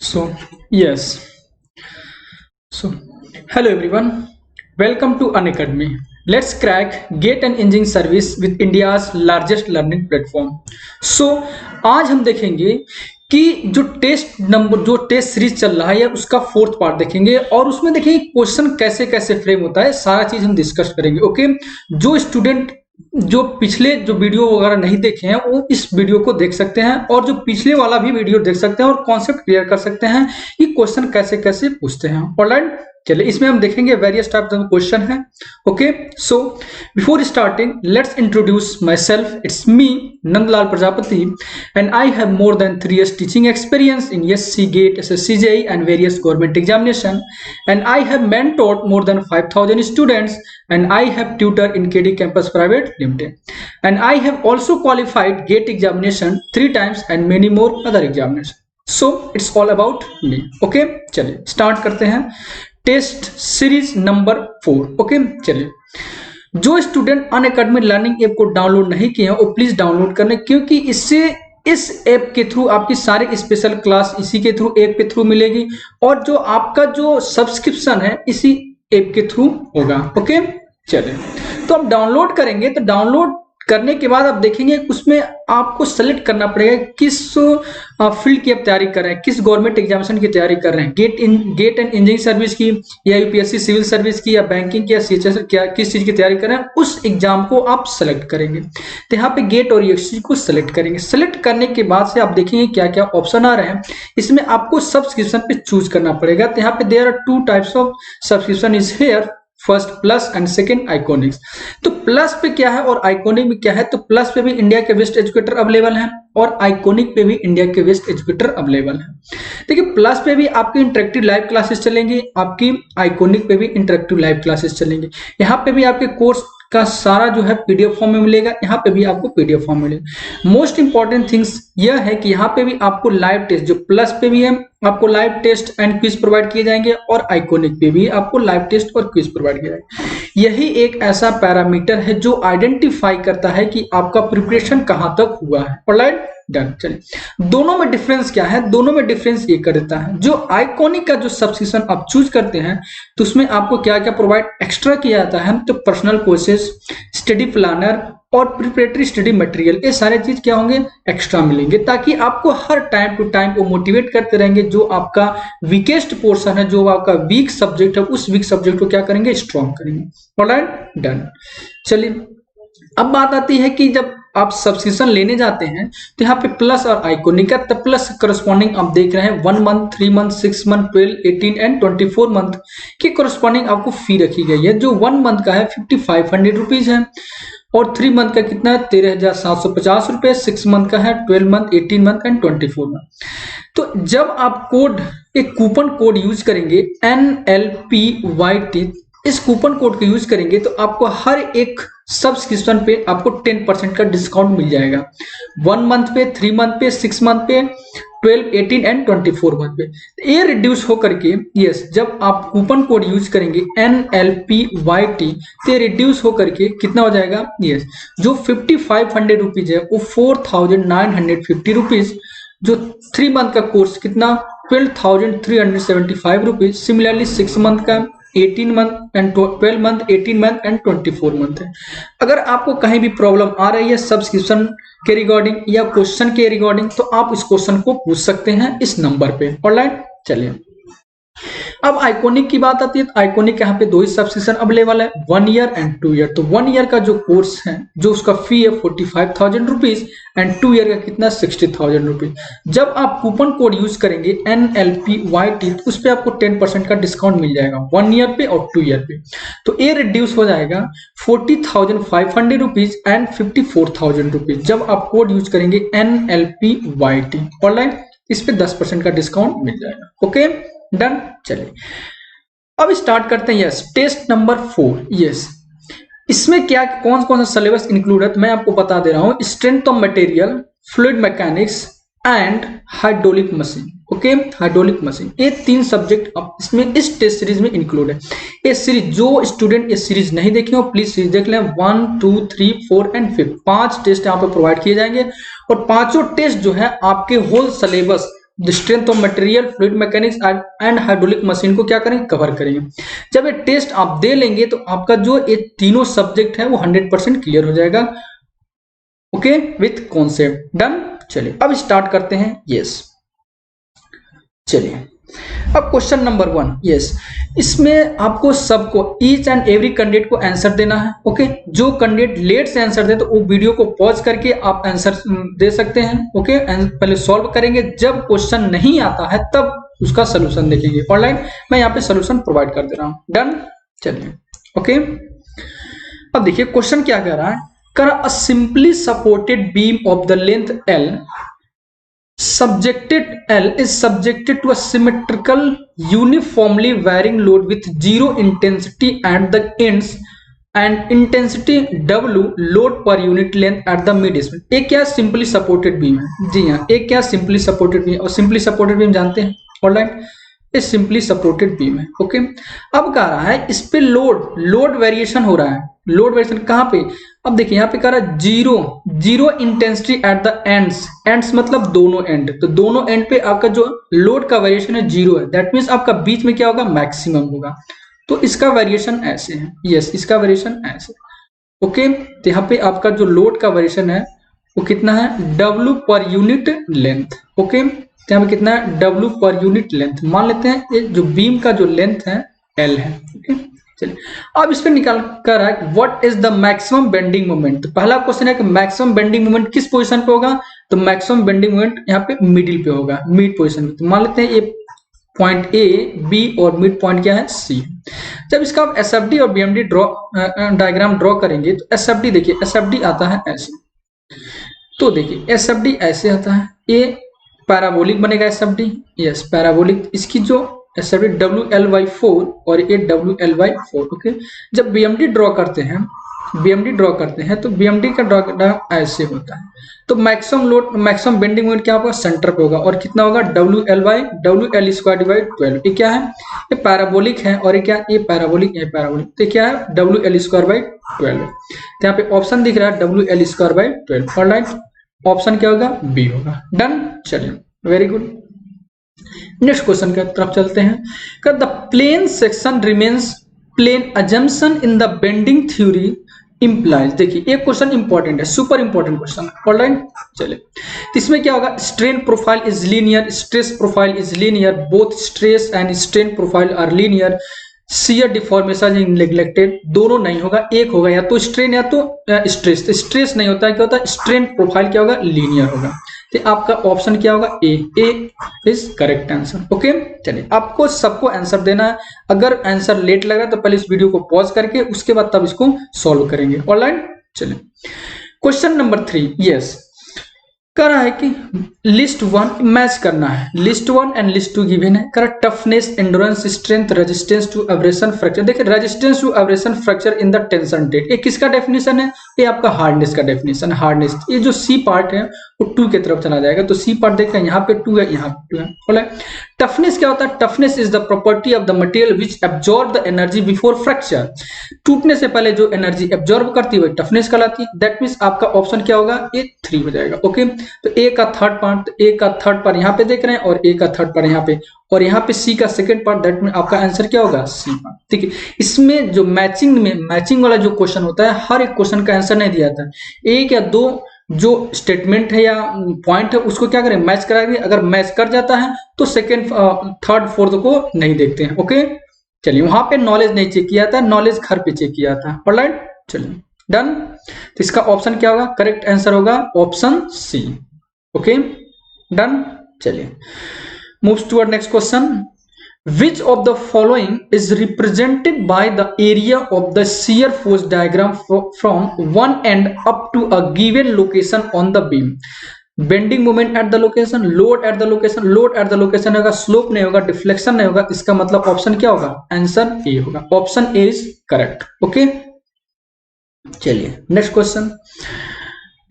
So, yes. So, hello everyone. Welcome to Unacademy. Let's crack GATE and Engineering Service with India's largest learning platform. So, आज हम देखेंगे कि जो test series चल रहा है उसका फोर्थ पार्ट देखेंगे और उसमें देखेंगे क्वेश्चन कैसे कैसे फ्रेम होता है, सारा चीज हम डिस्कस करेंगे। ओके, जो स्टूडेंट जो पिछले जो वीडियो वगैरह नहीं देखे हैं वो इस वीडियो को देख सकते हैं और जो पिछले वाला भी वीडियो देख सकते हैं और कॉन्सेप्ट क्लियर कर सकते हैं कि क्वेश्चन कैसे कैसे पूछते हैं। ऑलराइट, चलिए इसमें हम देखेंगे वेरियस टाइप ऑफ क्वेश्चन है। Okay, so before starting let's introduce my self. It's me Nandlal Prajapati and I have more than 3 years teaching experience in SC GATE, SSC JEE and various government examination, and I have mentored more than 5,000 students, and I have tutored in KD Campus Private Limited, and I have also qualified GATE examination 3 times and many more other examinations. So it's all about me. Okay, चलिए start करते हैं test series number 4। Okay, चलिए जो student Unacademy learning app को download नहीं किए हैं वो प्लीज डाउनलोड कर लें, क्योंकि इससे इस ऐप के थ्रू आपकी सारी स्पेशल क्लास इसी के थ्रू ऐप के थ्रू मिलेगी और जो आपका जो सब्सक्रिप्शन है इसी ऐप के थ्रू होगा। ओके, चलिए तो आप डाउनलोड करेंगे तो डाउनलोड करने के बाद आप देखेंगे उसमें आपको सेलेक्ट करना पड़ेगा किस फील्ड की आप तैयारी कर रहे हैं, किस गवर्नमेंट एग्जामिनेशन की तैयारी कर रहे हैं, गेट एंड इंजीनियरिंग सर्विस की या यूपीएससी सिविल सर्विस की या बैंकिंग की या सीएचएस क्या किस चीज की तैयारी कर रहे हैं, उस एग्जाम को आप सेलेक्ट करेंगे। तो यहाँ पे गेट और यूपीएससी को सेलेक्ट करेंगे। सेलेक्ट करने के बाद से आप देखेंगे क्या क्या ऑप्शन आ रहे हैं, इसमें आपको सब्सक्रिप्शन पे चूज करना पड़ेगा। तो यहाँ पे there are 2 types of subscription is here, first Plus and second Iconics. तो प्लस पे क्या है और आइकॉनिक में क्या है, तो प्लस पे भी इंडिया के बेस्ट एजुकेटर अवेलेबल हैं और आइकॉनिक पे भी इंडिया के बेस्ट एजुकेटर अवेलेबल हैं। देखिए प्लस पे भी आपकी इंटरेक्टिव लाइव क्लासेस चलेंगी, आपकी आइकॉनिक पे भी इंटरेक्टिव लाइव क्लासेस चलेंगी। यहाँ पे भी आपके कोर्स का सारा जो है पीडीएफ फॉर्म में मिलेगा, यहाँ पे भी आपको पीडीएफ फॉर्म मिलेगा। मोस्ट इंपॉर्टेंट थिंग्स यह है कि यहाँ पे भी आपको लाइव टेस्ट, जो प्लस पे भी है आपको live test and quiz provide किए जाएंगे और आइकॉनिक पे भी आपको लाइव टेस्ट और क्विज प्रोवाइड किया जाएगा। यही एक ऐसा पैरामीटर है जो आइडेंटिफाई करता है कि आपका प्रिपरेशन कहां तक हुआ है। Alright, done. चलिए दोनों में डिफरेंस क्या है, दोनों में डिफरेंस ये कर देता है, जो आइकॉनिक का जो सब्सक्रिप्शन आप चूज करते हैं तो उसमें आपको क्या क्या प्रोवाइड एक्स्ट्रा किया जाता है, तो पर्सनल कोर्सेज, स्टडी प्लानर और प्रिपरेटरी स्टडी मटेरियल, ये सारे चीज क्या होंगे, एक्स्ट्रा मिलेंगे, ताकि आपको हर टाइम टू टाइम वो मोटिवेट करते रहेंगे। जो आपका वीकेस्ट पोर्शन है, जो आपका वीक सब्जेक्ट है, उस वीक सब्जेक्ट को क्या करेंगे, स्ट्रॉन्ग करेंगे। Alright, done. चलिए अब बात आती है कि जब आप सब्सक्रिप्शन लेने जाते हैं तो यहाँ पे प्लस और आइकॉनिक का, तब प्लस करस्पॉन्डिंग आप देख रहे हैं 1 month, 3 month, 6 month, 12, 18 and 24 month की करस्पॉन्डिंग आपको फी रखी गई है। जो 1 मंथ का है 5500 रुपीज है और 3 मंथ का कितना है 13,750 रुपए, 6 मंथ का है 12 मंथ, 18 मंथ एंड 24 मंथ। तो जब आप एक कूपन कोड यूज करेंगे NLPYT, इस कूपन कोड को यूज करेंगे तो आपको हर एक सब्सक्रिप्शन पे आपको 10% का डिस्काउंट मिल जाएगा। 1 मंथ पे, 3 मंथ पे, 6 मंथ पे, 12, 18 एंड 24 मंथ पे ये रिड्यूस होकर के, यस, जब आप कूपन कोड यूज करेंगे NLPYT तो ये रिड्यूस होकर के कितना हो जाएगा, यस, जो 5500 रुपीज है वो 4950 रुपीज, जो 3 मंथ का कोर्स कितना 12,375 रुपीज, सिमिलरली 6 मंथ का 18 month and 12 month, 18 month and 24 month है। अगर आपको कहीं भी प्रॉब्लम आ रही है सब्सक्रिप्शन के रिगार्डिंग या क्वेश्चन के रिगार्डिंग तो आप इस क्वेश्चन को पूछ सकते हैं इस नंबर पे। ऑलराइट, चलिए अब आइकॉनिक की बात आती है तो आइकॉनिक यहाँ पे 2 ही सब्सक्रिप्शन अवेलेबल है, 1 ईयर एंड 2 ईयर। तो 1 ईयर का जो कोर्स है, जो उसका फी है 45,000 रुपीज एंड 2 ईयर का कितना 60,000 रुपीज। जब आप कूपन कोड यूज करेंगे NLPYT तो उस पर आपको 10% का डिस्काउंट मिल जाएगा 1 ईयर पे और 2 ईयर पे। तो ये रिड्यूस हो जाएगा 40,500 रुपीज एंड 54,000 रुपीज जब आप कोड यूज करेंगे NLPYT। ऑनलाइन इस पे 10% का डिस्काउंट मिल जाएगा। Okay, done. चलिए अब स्टार्ट करते हैं। Yes, test number 4। यस, इसमें क्या कौन कौन सा सिलेबस इंक्लूड है तो मैं आपको बता दे रहा हूं। Strength of material, fluid mechanics and hydraulic machine. Okay, hydraulic machine, ये 3 सब्जेक्ट इसमें इस टेस्ट सीरीज में इंक्लूड है। ये सीरीज जो स्टूडेंट ये सीरीज नहीं देखे हो प्लीज सीरीज देख लें। 1, 2, 3, 4 एंड 5 5 टेस्ट यहाँ पे प्रोवाइड किए जाएंगे और 5 टेस्ट जो है आपके whole syllabus the strength of material, fluid mechanics and hydraulic machine को क्या करेंगे, कवर करेंगे। जब ये टेस्ट आप दे लेंगे तो आपका जो ये तीनों सब्जेक्ट है वो 100% क्लियर हो जाएगा, ओके, विथ कॉन्सेप्ट। डन। चलिए अब स्टार्ट करते हैं। यस, चलिए अब क्वेश्चन नंबर 1। यस, इसमें आपको सबको ईच एंड एवरी कैंडिडेट को आंसर देना है, ओके। जो कैंडिडेट लेट से आंसर दे तो वो वीडियो को पॉज करके आप आंसर दे सकते हैं, ओके। पहले सॉल्व करेंगे, जब क्वेश्चन नहीं आता है तब उसका सोल्यूशन देखेंगे। ऑनलाइन मैं यहाँ पे सोल्यूशन प्रोवाइड कर दे रहा हूँ। डन। चलिए, ओके। अब देखिए क्वेश्चन क्या कह रहा है, कर a simply supported beam of the length L is subjected to a symmetrical uniformly varying load with zero intensity at the ends and intensity W load per unit length at the mid Spain. एक क्या simply supported beam है, जी हाँ, एक क्या simply supported beam, और simply supported beam जानते हैं online, ये सिंपली सपोर्टेड बीम है, ओके। अब कह रहा है इस पे लोड वेरिएशन हो रहा है। लोड वेरिएशन कहाँ पे, अब देखिए यहाँ पे कह रहा है zero intensity at the ends मतलब दोनों एंड, तो दोनों एंड पे आपका जो लोड का वेरिएशन है 0 है। दैट मीन्स आपका बीच में क्या होगा, मैक्सिमम होगा। तो इसका वेरिएशन ऐसे है। यस, इसका वेरिएशन ऐसे, ओके। तो यहाँ पे आपका जो लोड का वेरिएशन है वो कितना है, W per unit length, okay. तो यहाँ पे कितना है, W पर यूनिट लेंथ। मान लेते हैं ये जो बीम का जो लेंथ है L है, ओके। चलिए अब इस पे निकाल कर है what is the maximum bending moment. तो पहला क्वेश्चन है कि मैक्सिमम बेंडिंग मोमेंट किस पोजीशन पे होगा, तो मैक्सिमम बेंडिंग मोमेंट यहाँ पे मिडिल पे होगा, मिड पोजीशन पे। तो मान लेते हैं ये पॉइंट ए, बी और मिड पॉइंट क्या है, सी। जब इसका आप एसएफडी और बीएमडी डायग्राम ड्रॉ करेंगे तो एसएफडी देखिए, एसएफडी आता है ऐसे, तो देखिए एसएफडी ऐसे आता है, ये पैराबोलिक बनेगा एसएफडी। Yes, parabolic. इसकी जो एसएफडी WL/4 और ये WL/4, ओके। जब बीएमडी ड्रॉ करते हैं तो बीएमडी का डायग्राम ऐसे होता है। तो maximum load, maximum bending moment क्या होगा, सेंटर पे होगा, और कितना होगा, WL/12 ये क्या है, ये पैराबोलिक है, और ये क्या, ये पैराबोलिक, ये पैराबोलिक। तो क्या है, WL/12। तो यहाँ पे ऑप्शन दिख रहा है WL/12। ऑलराइट, ऑप्शन क्या होगा, बी होगा। डन। चलिए, वेरी गुड। नेक्स्ट क्वेश्चन की तरफ चलते हैं। The plane section remains plane assumption in the bending theory implies. देखिए ये क्वेश्चन इंपॉर्टेंट है, सुपर इंपॉर्टेंट क्वेश्चन। ऑलराइट, चलिए इसमें क्या होगा, strain profile is linear, stress profile is linear, both stress and strain profile are linear, shear deformation is neglected. दोनों नहीं होगा, एक होगा, या तो स्ट्रेन या तो स्ट्रेस। स्ट्रेस नहीं होता है, क्या होता है, स्ट्रेन प्रोफाइल क्या होगा, लीनियर होगा। तो आपका ऑप्शन क्या होगा, ए इज करेक्ट आंसर, ओके। चलिए आपको सबको आंसर देना है। अगर आंसर लेट लग रहा है तो पहले इस वीडियो को पॉज करके उसके बाद तब इसको सॉल्व करेंगे। ऑलराइट, चलिए क्वेश्चन नंबर 3। यस, कह रहा है कि लिस्ट 1 मैच करना है, लिस्ट 1 एंड लिस्ट 2 गिवन है। कह रहा toughness, endurance, strength, resistance to abrasion fracture. देखिए resistance to abrasion fracture in the tension टेट, ये किसका डेफिनेशन है, ये आपका हार्डनेस का डेफिनेशन। हार्डनेस, ये जो सी पार्ट है वो 2 की तरफ चला जाएगा, तो सी पार्ट देखते हैं, यहाँ पे 2 है, यहाँ पे 2 है। बोला टफनेस क्या होता है, toughness is the property of the material which absorb the energy before fracture. टूटने से पहले जो एनर्जी एब्जॉर्ब करती है टफनेस कहलाती है। दैट मीन्स आपका ऑप्शन क्या होगा, ये 3 हो जाएगा, ओके। तो ए का थर्ड पार्ट, ए का थर्ड पार्ट यहाँ पे देख रहे हैं, और ए का थर्ड पार्ट यहाँ पे, और यहाँ पे सी का सेकंड पार्ट। दैट मीन आपका आंसर क्या होगा, सी पार्ट, ठीक है। इसमें जो मैचिंग वाला जो क्वेश्चन होता है, हर एक क्वेश्चन का आंसर नहीं दिया था। एक या दो जो स्टेटमेंट है या पॉइंट है उसको क्या करें, मैच करा दें। अगर मैच कर जाता है तो सेकंड, थर्ड, फोर्थ को नहीं देखते हैं, ओके। चलिए वहां पे नॉलेज नहीं चेक किया था, नॉलेज घर पे चेक किया था। ऑलराइट, चलिए डन। तो इसका ऑप्शन क्या होगा, करेक्ट आंसर होगा ऑप्शन सी, ओके। डन। चलिए moves toward next question. Which of the following is represented by the area of the shear force diagram from one end up to a given location on the beam? Bending moment at the location, load at the location, load at the location होगा, slope नहीं होगा, deflection नहीं होगा। इसका मतलब option क्या होगा, answer A होगा। Option A is correct, okay. चलिए next question.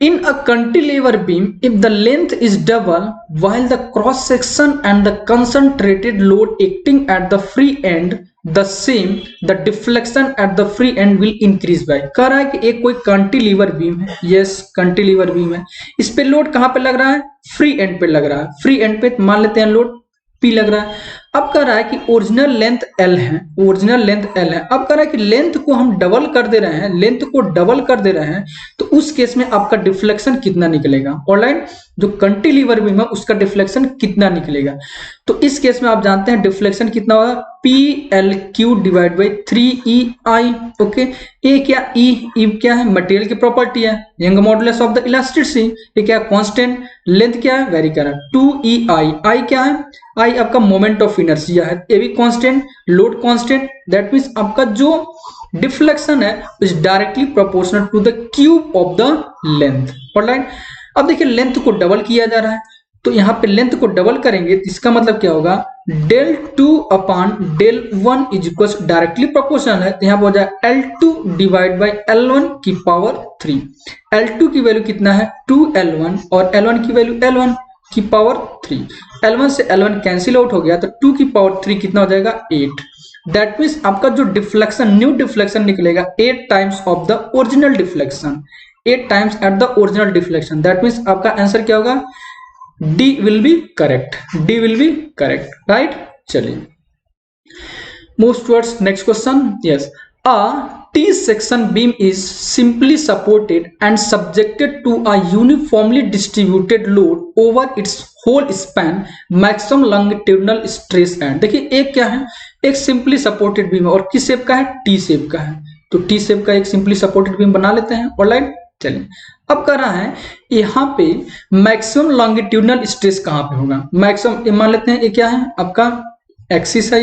In a cantilever beam, if the length is double, while the cross section and the concentrated load acting at the free end the same, the deflection at the free end will increase by। कह रहा है कि एक कोई cantilever beam है, yes cantilever beam है, इस पे लोड कहां पे लग रहा है, फ्री एंड पे लग रहा है, फ्री एंड पे मान लेते हैं लोड P लग रहा है। अब कह रहा है कि ओरिजिनल लेंथ L है, ओरिजिनल लेंथ L है। अब कह रहा है कि लेंथ को हम डबल कर दे रहे हैं, लेंथ को डबल कर दे रहे हैं, तो उस केस में आपका डिफ्लेक्शन कितना निकलेगा, ऑलराइट, जो कैंटिलीवर बीम है उसका डिफ्लेक्शन कितना निकलेगा। तो इस केस में आप जानते हैं डिफ्लेक्शन कितना होगा, PLQ divide by 3EI। Okay, A क्या, ई क्या है, मटेरियल की प्रॉपर्टी है, Young modulus of the elasticity, ये क्या कांस्टेंट, लेंथ क्या है, वेरी कर रहा है 2EI, आई क्या है, आई आपका मोमेंट ऑफ इनर्शिया है, ये भी constant, load constant, that means आपका जो डिफ्लेक्शन है is directly proportional to the cube of the length, alright. अब देखिए लेंथ को डबल किया जा रहा है, तो यहाँ पे लेंथ को डबल करेंगे तो इसका मतलब क्या होगा, del 2 upon del 1 is equal directly proportional है, तो यहाँ पे हो जाएगा L2 डिवाइड बाई L1 की पावर 3। L2 की वैल्यू कितना है 2L1 और L1 की वैल्यू L1 की पावर 3। L1 से L1 कैंसिल आउट हो गया तो 2 की पावर 3 कितना हो जाएगा 8। दैट मीन्स आपका जो डिफ्लेक्शन, न्यू डिफ्लेक्शन निकलेगा 8 times of the original deflection, 8 times at the original deflection. That means आपका आंसर क्या होगा, D will be correct, D will be correct, right? चलिए move towards next question. Yes, a T section beam is simply supported and subjected to a uniformly distributed load over its whole span, maximum longitudinal stress and, देखिए एक क्या है, एक simply supported beam और किस shape का है, T shape का है, तो टी शेप का एक सिंपली सपोर्टेड बीम बना लेते हैं, ऑलराइट। चलिए अब कर रहा है यहाँ पे मैक्सिमम लॉन्गिट्यूडनल स्ट्रेस कहाँ पे होगा, मैक्सिमम मान लेते हैं ये क्या है आपका एक्सिस है,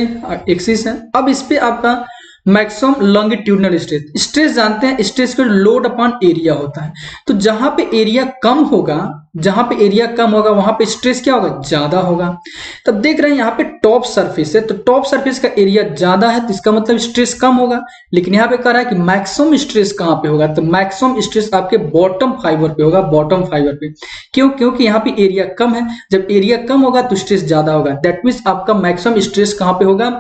एक्सिस है। अब इस पे आपका मैक्सिमम लॉन्गिट्यूडनल स्ट्रेस, स्ट्रेस जानते हैं स्ट्रेस का लोड अपॉन एरिया होता है, तो जहां पे एरिया कम होगा, जहां पे एरिया कम होगा वहां पे स्ट्रेस क्या होगा, ज्यादा होगा। तब देख रहे हैं यहाँ पे टॉप सरफेस है, तो टॉप सरफेस का एरिया ज्यादा है तो इसका मतलब स्ट्रेस कम होगा, लेकिन यहाँ पे कह रहा है कि मैक्सिमम स्ट्रेस कहाँ पे होगा, तो मैक्सिमम स्ट्रेस आपके बॉटम फाइबर पे होगा, बॉटम फाइबर पे। क्यों, क्योंकि यहाँ पे एरिया कम है, जब एरिया कम होगा तो स्ट्रेस ज्यादा होगा, दैट मीन्स आपका मैक्सिमम स्ट्रेस कहाँ पे होगा,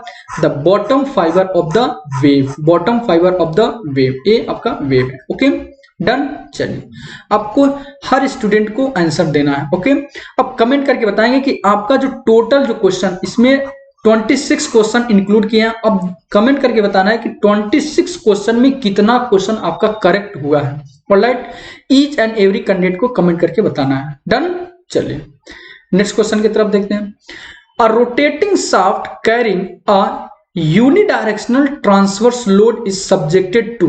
the bottom fibre of the wave, bottom fibre of the wave, ये आपका वेव है। Okay done. चलिए आपको हर स्टूडेंट को आंसर देना है, ओके। अब कमेंट करके बताएंगे कि आपका जो टोटल जो क्वेश्चन, इसमें 26 क्वेश्चन इंक्लूड किए हैं, अब कमेंट करके बताना है कि 26 क्वेश्चन में कितना क्वेश्चन आपका करेक्ट हुआ है, alright. Each and every candidate को कमेंट करके बताना है, डन। चलिए नेक्स्ट क्वेश्चन की तरफ देखते हैं। अ rotating shaft carrying a unidirectional transverse load is subjected to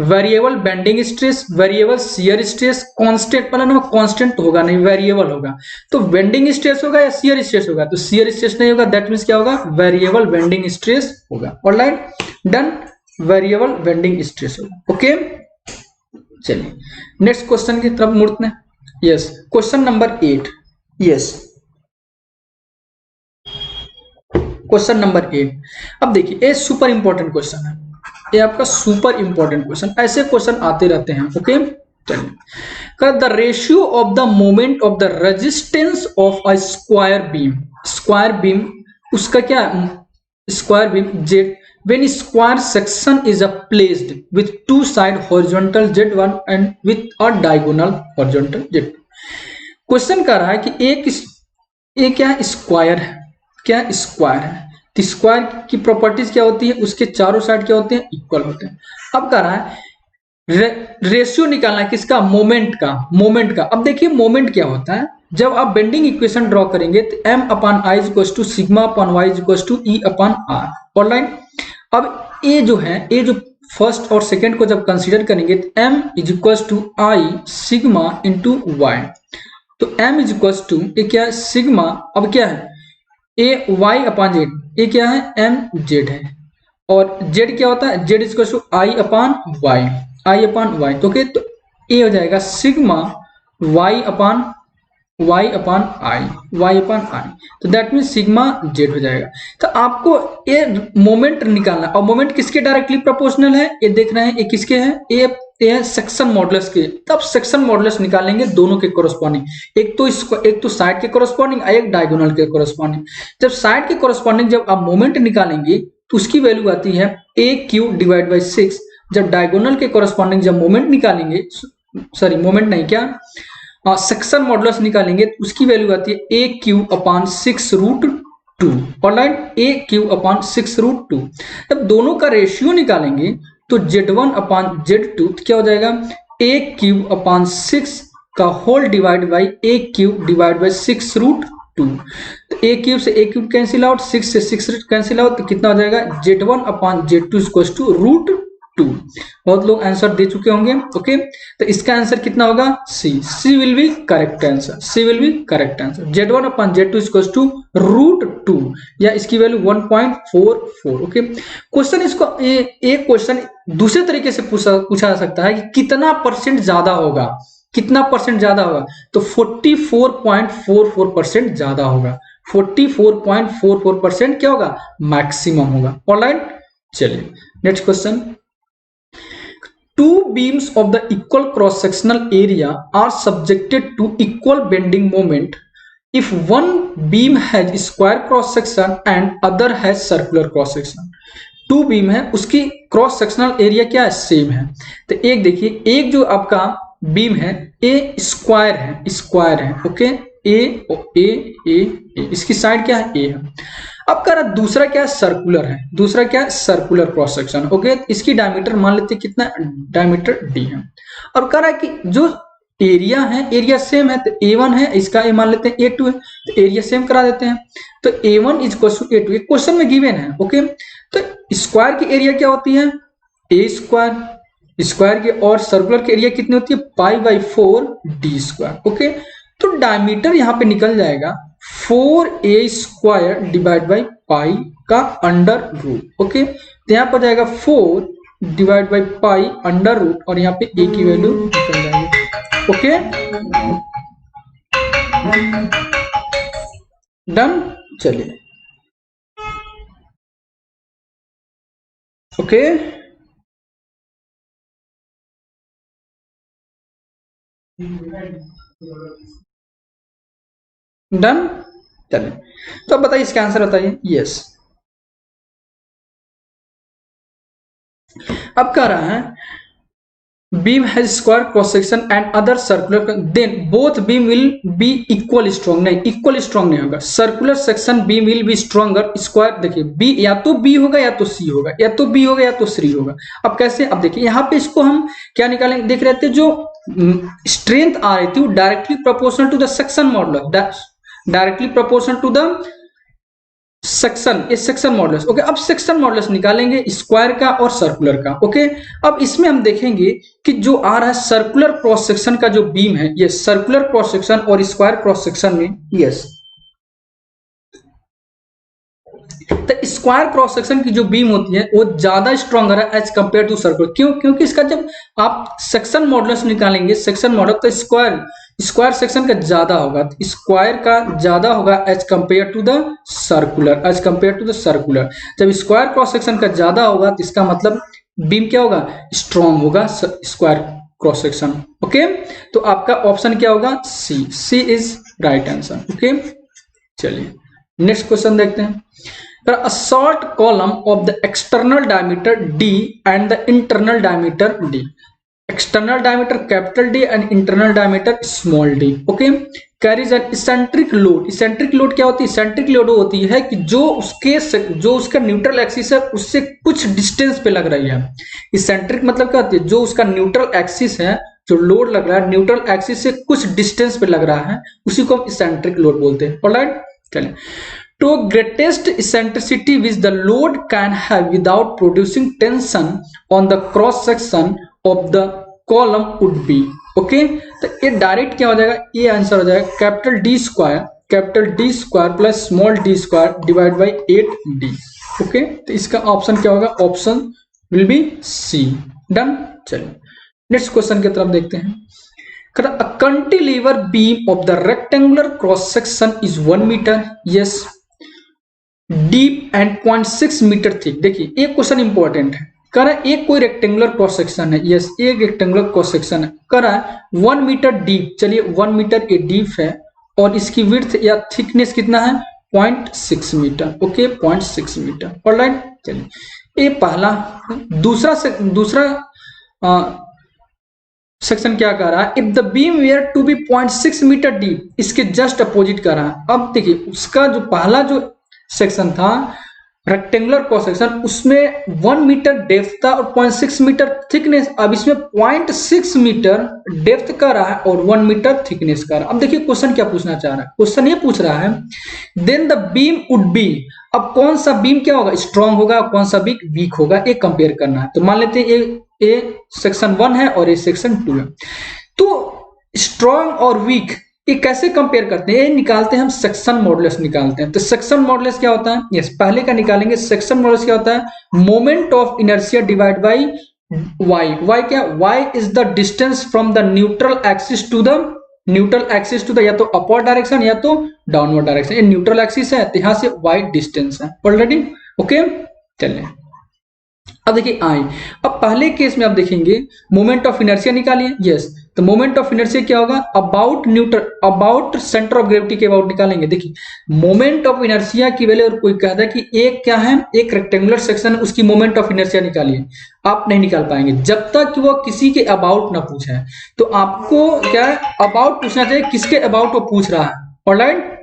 variable bending stress, variable shear stress, constant, मतलब कांस्टेंट होगा नहीं, वेरिएबल होगा, तो बेंडिंग स्ट्रेस होगा या shear स्ट्रेस होगा, तो shear स्ट्रेस नहीं होगा, दैट मींस क्या होगा, वेरिएबल बेंडिंग स्ट्रेस होगा, alright done, variable bending stress होगा, ओके। चलिए नेक्स्ट क्वेश्चन की तरफ मुड़ते हैं। Yes, question number 8, yes question number 8। अब देखिए ये सुपर इंपॉर्टेंट क्वेश्चन है, ये आपका सुपर इंपॉर्टेंट क्वेश्चन, ऐसे क्वेश्चन आते रहते हैं, ओके। चलिए, the ratio of the moment of the resistance of a square beam, square beam उसका क्या, square beam Z when square section is placed with two side horizontal Z1 and with a diagonal horizontal Z2। Question कर रहा है कि एक क्या square है, क्या स्क्वायर है, तो स्क्वायर की प्रॉपर्टीज क्या होती है, उसके चारों साइड क्या होते हैं, इक्वल होते हैं। अब कह रहा है रेशियो निकालना है किसका, मोमेंट का, मोमेंट का। अब देखिए मोमेंट क्या होता है, जब आप बेंडिंग इक्वेशन ड्रॉ करेंगे तो m upon I equal to sigma upon y equal to E upon R, alright. अब ये जो है, ये जो फर्स्ट और सेकंड को जब कंसीडर करेंगे तो m is equal to I sigma into y, तो m इज इक्वल टू ये क्या है सिग्मा, अब क्या है ए वाई अपॉन जेड, ये क्या है एम जेड है, और जेड क्या होता है, Z equal to I upon y, I upon y, तो ये हो जाएगा sigma y upon y upon I, y upon I, तो दैट मीन सिग्मा जेड हो जाएगा। तो आपको ये मोमेंट निकालना, और मोमेंट किसके डायरेक्टली प्रोपोर्शनल है, ये देख रहे हैं, ये किसके है, ये है सेक्शन मॉडुलस के। तब सेक्शन मॉडुलस निकालेंगे दोनों के कोरस्पॉन्डिंग, एक तो साइड के कोरस्पॉन्डिंग, एक डायगोनल के कोरस्पॉन्डिंग। जब साइड के कोरस्पॉन्डिंग जब आप मोमेंट निकालेंगे तो उसकी वैल्यू आती है ए क्यू डिवाइड बाई 6। जब डायगोनल के कोरस्पॉन्डिंग जब मोमेंट निकालेंगे, सॉरी मोमेंट नहीं, क्या सेक्शन मॉडुलस निकालेंगे तो उसकी वैल्यू आती है ए क्यू अपॉन 6 रूट 2। ऑलराइट, ए क्यू अपॉन 6 रूट 2। जब दोनों का रेशियो निकालेंगे तो Z1 अपॉन Z2 क्या हो जाएगा, ए क्यूब अपॉन 6 का whole divide by A cube divide by 6 root 2। तो ए क्यूब से ए क्यूब कैंसिल आउट, 6 से 6 कैंसिल आउट, तो कितना हो जाएगा, Z1 upon Z2 equals to root 2। बहुत लोग आंसर दे चुके होंगे। ओके, तो इसका आंसर कितना होगा, C will be correct answer, C will be correct answer. Z1 upon Z2 equals to root 2, या इसकी वैल्यू 1.44। ओके, क्वेश्चन इसको एक क्वेश्चन दूसरे तरीके से पूछा जा सकता है कि कितना परसेंट ज्यादा होगा, कितना परसेंट ज्यादा होगा, तो 44.44% ज्यादा होगा, 44.44% क्या होगा, मैक्सिमम होगा। ऑलराइट, चलिए next question. Two beams of the equal cross-sectional area are subjected to equal bending moment if one beam has square cross-section and other has circular cross-section। Two beam है, उसकी क्रॉस सेक्शनल एरिया क्या है, same है। तो एक देखिए, एक जो आपका बीम है ए स्क्वायर है, स्क्वायर है। ओके, ए इसकी साइड क्या है, ए है। अब कह रहा दूसरा क्या है, सर्कुलर है, दूसरा क्या है, सर्कुलर क्रॉस सेक्शन। ओके, इसकी डायमीटर मान लेते हैं कितना, डायमीटर डी है। और कह रहा है कि जो एरिया है, एरिया सेम है, तो A1 है, इसका ए मान लेते हैं A2 है, तो एरिया सेम करा देते हैं। तो A1 is equal to A2, question में गिवन है। ओके, तो स्क्वायर की एरिया क्या होती है, ए स्क्वायर, स्क्वायर की, और सर्कुलर की एरिया कितनी होती है, pi by 4 D square. Okay, तो डायमीटर यहाँ पे निकल जाएगा 4a स्क्वायर डिवाइड बाई पाई का अंडर रूट। ओके, तो यहाँ पर जाएगा 4 divide by pi under root, और यहाँ पे a की वैल्यू निकल जाएगी। ओके, डन, चलिए। ओके, डन, चलिए। तो अब बताइए इसका आंसर बताइए। यस, अब कह रहा है beam has square cross section and other circular, then both beam will be equal strong. नहीं, इक्वल स्ट्रॉन्ग नहीं होगा, circular section beam will be stronger, square देखिए बी या तो बी होगा या तो सी होगा, या तो बी होगा या तो सी होगा। अब कैसे, अब देखिए यहाँ पे इसको हम क्या निकालेंगे, देख रहे थे जो स्ट्रेंथ आ रही थी वो directly proportional to the section modulus, directly proportional to the section, इस सेक्शन मॉडुलस। ओके, अब सेक्शन मॉडुलस निकालेंगे स्क्वायर का और सर्कुलर का। ओके, अब इसमें हम देखेंगे कि जो आ रहा है सर्कुलर क्रॉस सेक्शन का जो बीम है, ये सर्कुलर क्रॉस सेक्शन और स्क्वायर क्रॉस सेक्शन में, यस, तो स्क्वायर क्रॉस सेक्शन की जो बीम होती है वो ज्यादा स्ट्रॉन्गर है एज कंपेयर टू सर्कुलर। क्यों, क्योंकि इसका जब आप सेक्शन मॉडुलस निकालेंगे, सेक्शन मॉडुलस, तो स्क्वायर सेक्शन का ज्यादा होगा, स्क्वायर का ज्यादा होगा as compare to the circular, as compare to the circular. जब स्क्वायर क्रॉस सेक्शन का ज्यादा होगा तो इसका मतलब बीम क्या होगा, स्ट्रॉन्ग होगा, स्क्वायर क्रॉस सेक्शन। ओके, तो आपका ऑप्शन क्या होगा, सी इज राइट आंसर। ओके, चलिए नेक्स्ट क्वेश्चन देखते हैं। A short column of the external diameter D and the internal diameter D. External diameter capital D and internal diameter small d. Okay, carries an eccentric load. Eccentric load क्या होती है, eccentric load होती है कि जो उसका neutral axis है उससे कुछ डिस्टेंस पे लग रही है। eccentric मतलब क्या होती है, जो उसका न्यूट्रल एक्सिस है, जो लोड लग रहा है न्यूट्रल एक्सिस से कुछ डिस्टेंस पे लग रहा है, उसी को हम eccentric load बोलते हैं। ऑलराइट, चलिए। To greatest eccentricity which the load can have without producing tension on the cross section of the column would be. Okay, तो ये डायरेक्ट क्या हो जाएगा, ये आंसर हो जाएगा capital D square plus small D square divide by 8d। Okay, तो इसका ऑप्शन क्या होगा, option will be C. Done, चलिए नेक्स्ट क्वेश्चन की तरफ देखते हैं। A cantilever beam of the rectangular cross section is 1 meter, yes, deep and 0.6 metre thick. देखिए एक क्वेश्चन इंपॉर्टेंट है, कह रहा है एक कोई रेक्टेंगुलर क्रॉस सेक्शन है, यस एक रेक्टेंगुलर क्रॉस सेक्शन है, कह रहा है 1 मीटर डीप, चलिए 1 मीटर ये डीप है और इसकी विड्थ या थिकनेस कितना है 0.6 मीटर, ओके 0.6 मीटर, ऑलराइट। चलिए ये पहला। दूसरा सेक्शन क्या कर रहा है, if the beam were to be 0.6 metre deep, इसके जस्ट अपोजिट कर रहा है। अब देखिए उसका जो पहला जो सेक्शन था रेक्टेंगुलर क्रॉस सेक्शन, उसमें 1 मीटर डेप्थ था और 0.6 मीटर थिकनेस। अब इसमें 0.6 मीटर डेप्थ का रहा है और 1 मीटर थिकनेस का रहा है। अब देखिए क्वेश्चन क्या पूछना चाह रहा है, क्वेश्चन ये पूछ रहा है then the beam would be, अब कौन सा बीम क्या होगा स्ट्रॉन्ग होगा, कौन सा बीम वीक होगा, ये कंपेयर करना है। तो मान लेते हैं ये सेक्शन 1 है और ये सेक्शन 2 है, तो स्ट्रॉन्ग और वीक ये कैसे कंपेयर करते हैं, ये निकालते हैं हम सेक्शन मॉडुलस निकालते हैं। तो सेक्शन मॉडुलस क्या होता है, यस पहले का निकालेंगे। सेक्शन मॉडुलस क्या होता है, moment of inertia divide by Y. Y क्या, Y is the distance from the neutral axis to the या तो अपवर्ड डायरेक्शन या तो डाउनवर्ड डायरेक्शन। ये न्यूट्रल एक्सिस है तो यहां से वाई डिस्टेंस है ऑलरेडी, ओके। चलिए अब देखिए आई, अब पहले केस में आप देखेंगे मोमेंट ऑफ इनर्शिया निकालिए, यस तो मोमेंट ऑफ इनर्शिया क्या होगा, अबाउट सेंटर ऑफ ग्रेविटी के अबाउट निकालेंगे। देखिए मोमेंट ऑफ इनर्शिया की वैल्यू, और कोई कहता है कि एक क्या है एक रेक्टेंगुलर सेक्शन, उसकी मोमेंट ऑफ इनर्शिया निकालिए, आप नहीं निकाल पाएंगे जब तक कि वो किसी के अबाउट ना पूछे। तो आपको क्या है अबाउट पूछना चाहिए, किसके अबाउट वो पूछ रहा है, ऑलराइट।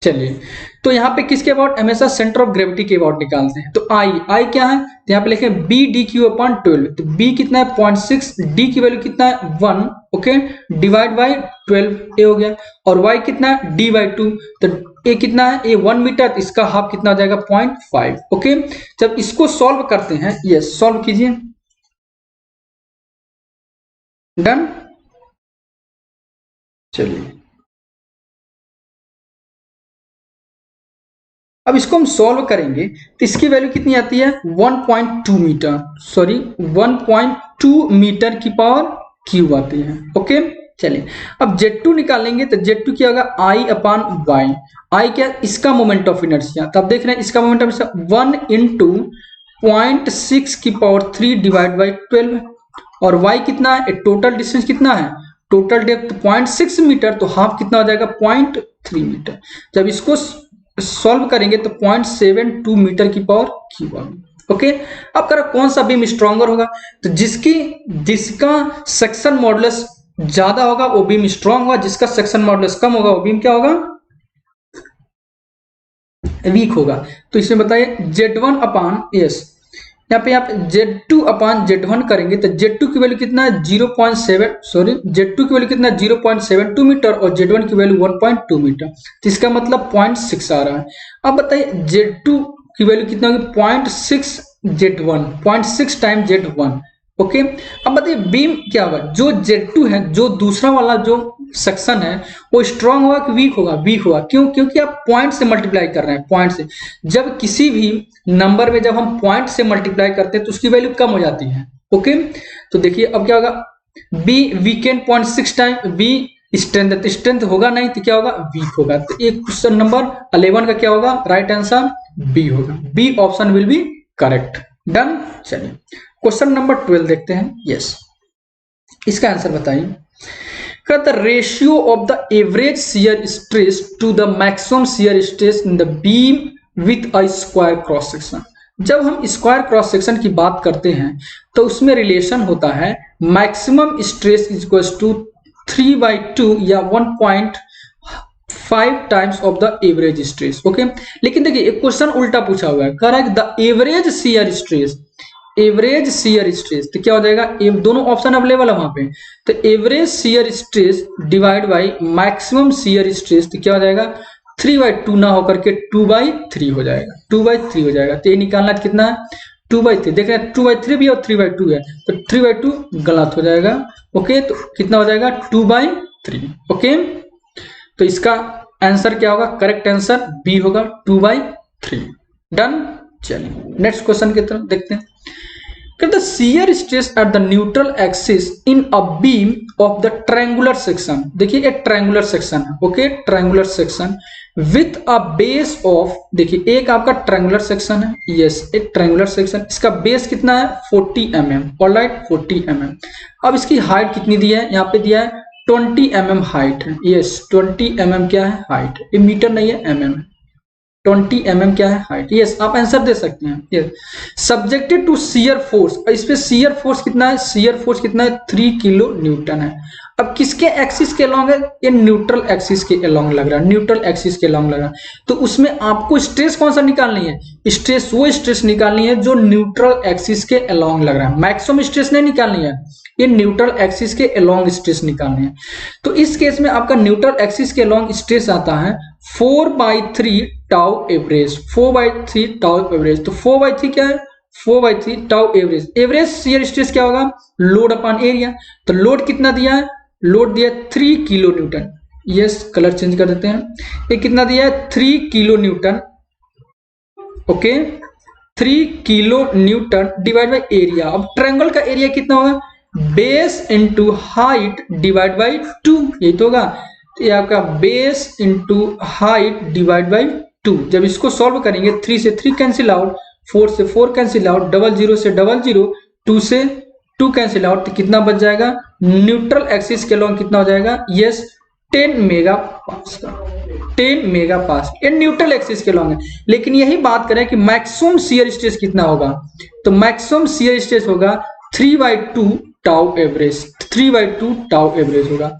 चलिए तो यहाँ पे किसके अबाउट, हमेशा सेंटर ऑफ ग्रेविटी के अबाउट निकालते हैं। तो आई क्या है, तो यहाँ पे लिखे बी डी क्यू अपॉन 12, तो बी कितना है 0.6, डी की वैल्यू कितना है 1, ओके डिवाइड बाय 12 ए हो गया, और वाई कितना है डी बाई 2, तो ए कितना है ए 1 मीटर, तो इसका हाफ कितना हो जाएगा 0.5, ओके। जब इसको सॉल्व करते हैं, यस सॉल्व कीजिए, डन। चलिए अब इसको हम सॉल्व करेंगे तो इसकी वैल्यू कितनी आती है 1.2 मीटर, सॉरी 1.2 मीटर की पावर क्यूब आती है, ओके। चलिए अब Z2 निकालेंगे तो Z2 क्या होगा आई अपॉन वाई। आई क्या, इसका मोमेंट ऑफ इनर्शिया, तो आप देख रहे हैं इसका मोमेंट ऑफ इनर्शिया 1 इंटू 0.6 की पावर 3 डिवाइड बाई 12, और वाई कितना है, टोटल डिस्टेंस कितना है, टोटल डेप्थ 0.6 मीटर, तो हाफ कितना हो जाएगा 0.3 मीटर। जब इसको सॉल्व करेंगे तो 0.72 मीटर की पावर क्यूब आएगी, ओके। अब करा कौन सा बीम स्ट्रॉन्गर होगा, तो जिसका सेक्शन मॉडुलस ज्यादा होगा वो बीम स्ट्रॉन्ग होगा, जिसका सेक्शन मॉडुलस कम होगा वो बीम क्या होगा वीक होगा। तो इसमें बताइए Z1 अपॉन, यस यहाँ पे आप Z2 अपॉन Z1 करेंगे तो Z2 की वैल्यू कितना है 0.2 की वैल्यू कितना है 0.72 मीटर और Z1 की वैल्यू 1.2 मीटर, तो इसका मतलब 0.6 आ रहा है। अब बताइए Z2 की वैल्यू कितना होगी 0.6 Z1, 0.6 टाइम Z1, ओके। अब बताइए बीम क्या होगा, जो Z2 है, जो दूसरा वाला जो सेक्शन है वो स्ट्रांग होगा कि वीक होगा, वीक होगा, क्यों, क्योंकि आप पॉइंट से मल्टीप्लाई कर रहे हैं, पॉइंट से। जब किसी भी नंबर में जब हम पॉइंट से मल्टीप्लाई करते हैं तो उसकी वैल्यू कम हो जाती है, ओके। तो देखिए अब क्या होगा, be weakened 0.6 time be strength, strength होगा नहीं तो क्या होगा वीक होगा। तो एक क्वेश्चन नंबर 11 का क्या होगा, राइट आंसर बी होगा, B option will be correct, done. चलिए क्वेश्चन नंबर 12 देखते हैं, यस इसका आंसर बताइए। The ratio of the average shear stress to the maximum shear stress in the beam with a square cross section। जब हम square cross section की बात करते हैं तो उसमें रिलेशन होता है मैक्सिमम स्ट्रेस इक्वल्स टू 3/2 या 1.5 times of the average stress, okay. लेकिन देखिए एक क्वेश्चन उल्टा पूछा हुआ है, कह रहा है the average shear stress, average shear stress, तो क्या हो जाएगा, दोनों ऑप्शन अवेलेबल है वहां पे, तो average shear stress divide by maximum shear stress, तो क्या हो जाएगा 3/2 ना होकर के 2/3 हो जाएगा, 2/3 हो जाएगा। तो ये निकालना कितना है 2/3, देख रहे हैं 2/3 भी और 3/2 है, तो 3/2 गलत हो जाएगा, ओके। तो कितना हो जाएगा 2/3, ओके। तो इसका आंसर क्या होगा, करेक्ट आंसर बी होगा 2/3, डन। चलिए नेक्स्ट क्वेश्चन की तरफ देखते हैं। the shear stress at the neutral axis in a beam of the triangular section, देखिए एक ट्रायंगुलर सेक्शन है, okay, triangular section with a base of, देखिए एक आपका ट्रायंगुलर सेक्शन है, यस एक ट्रायंगुलर सेक्शन, इसका बेस कितना है 40 mm, ऑलराइट 40 mm। अब इसकी हाइट कितनी दी है, यहाँ पे दिया है 20 mm हाइट है, यस 20 mm क्या है हाइट, ये मीटर नहीं है mm है, 20 mm क्या है हाइट, यस आप आंसर दे सकते हैं, yes. Subjected to shear force, इस पे शियर फोर्स कितना है, शियर फोर्स कितना है 3 किलो न्यूटन है। अब किसके एक्सिस के अलोंग है, ये न्यूट्रल एक्सिस के अलोंग लग रहा है, न्यूट्रल एक्सिस के अलोंग लग रहा है, तो उसमें आपको स्ट्रेस कौन सा निकालनी है, स्ट्रेस वो स्ट्रेस निकालनी है जो न्यूट्रल एक्सिस के अलोंग लग रहा है, मैक्सिमम स्ट्रेस नहीं निकालनी है, ये न्यूट्रल एक्सिस के अलोंग स्ट्रेस निकालनी है। तो इस केस में आपका न्यूट्रल एक्सिस के अलोंग स्ट्रेस आता है 4/3 टाउ एवरेज, 4/3 टाउ एवरेज, तो 4/3 क्या है 4/3 tau average, average shear stress क्या होगा लोड अपॉन एरिया, तो लोड कितना दिया है, लोड दिया 3 kilo Newton, yes colour change कर देते हैं, ये कितना दिया है 3 kilo Newton, okay 3 kilo Newton divide by area. अब ट्रायंगल का एरिया कितना होगा, base into height divide by 2, यही तो होगा, ये आपका base into height divide by 2। जब इसको सॉल्व करेंगे 3 से 3 कैंसिल आउट, 4 से 4 कैंसिल आउट, 00 से 00, 2 से 2 कैंसिल आउट, तो कितना बच जाएगा, न्यूट्रल एक्सिस के लॉन्ग कितना हो जाएगा, yes 10 mega pascal, 10 mega pascal, ये न्यूट्रल एक्सिस के लॉन्ग है। लेकिन यही बात करें कि मैक्सिमम शियर स्ट्रेस कितना होगा, तो मैक्सिमम शियर स्ट्रेस होगा 3/2 टाउ एवरेज, 3/2 टाउ एवरेज होगा।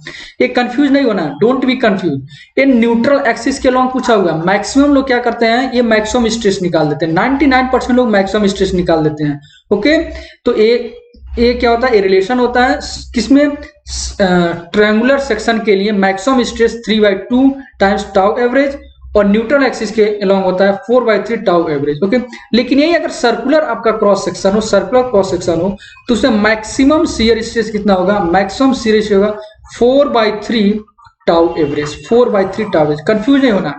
ये कंफ्यूज नहीं होना, डोंट बी कंफ्यूज, ये न्यूट्रल एक्सिस के लॉन्ग पूछा होगा। मैक्सिमम लोग क्या करते हैं, ये मैक्सिमम स्ट्रेस निकाल देते हैं, 99% लोग मैक्सिमम स्ट्रेस निकाल देते हैं, ओके। तो ये क्या होता है, ये रिलेशन होता है किसमें, ट्रायंगुलर सेक्शन के लिए maximum stress 3/2 times tau average, और न्यूट्रल एक्सिस के अलोंग होता है 4/3 टाउ एवरेज, ओके। लेकिन यही अगर सर्कुलर आपका क्रॉस सेक्शन हो, सर्कुलर क्रॉस सेक्शन हो, तो उसमें मैक्सिमम शियर स्ट्रेस कितना होगा, मैक्सिमम शियर स्ट्रेस होगा 4/3 tau average, 4/3 tau average, confuse नहीं होना,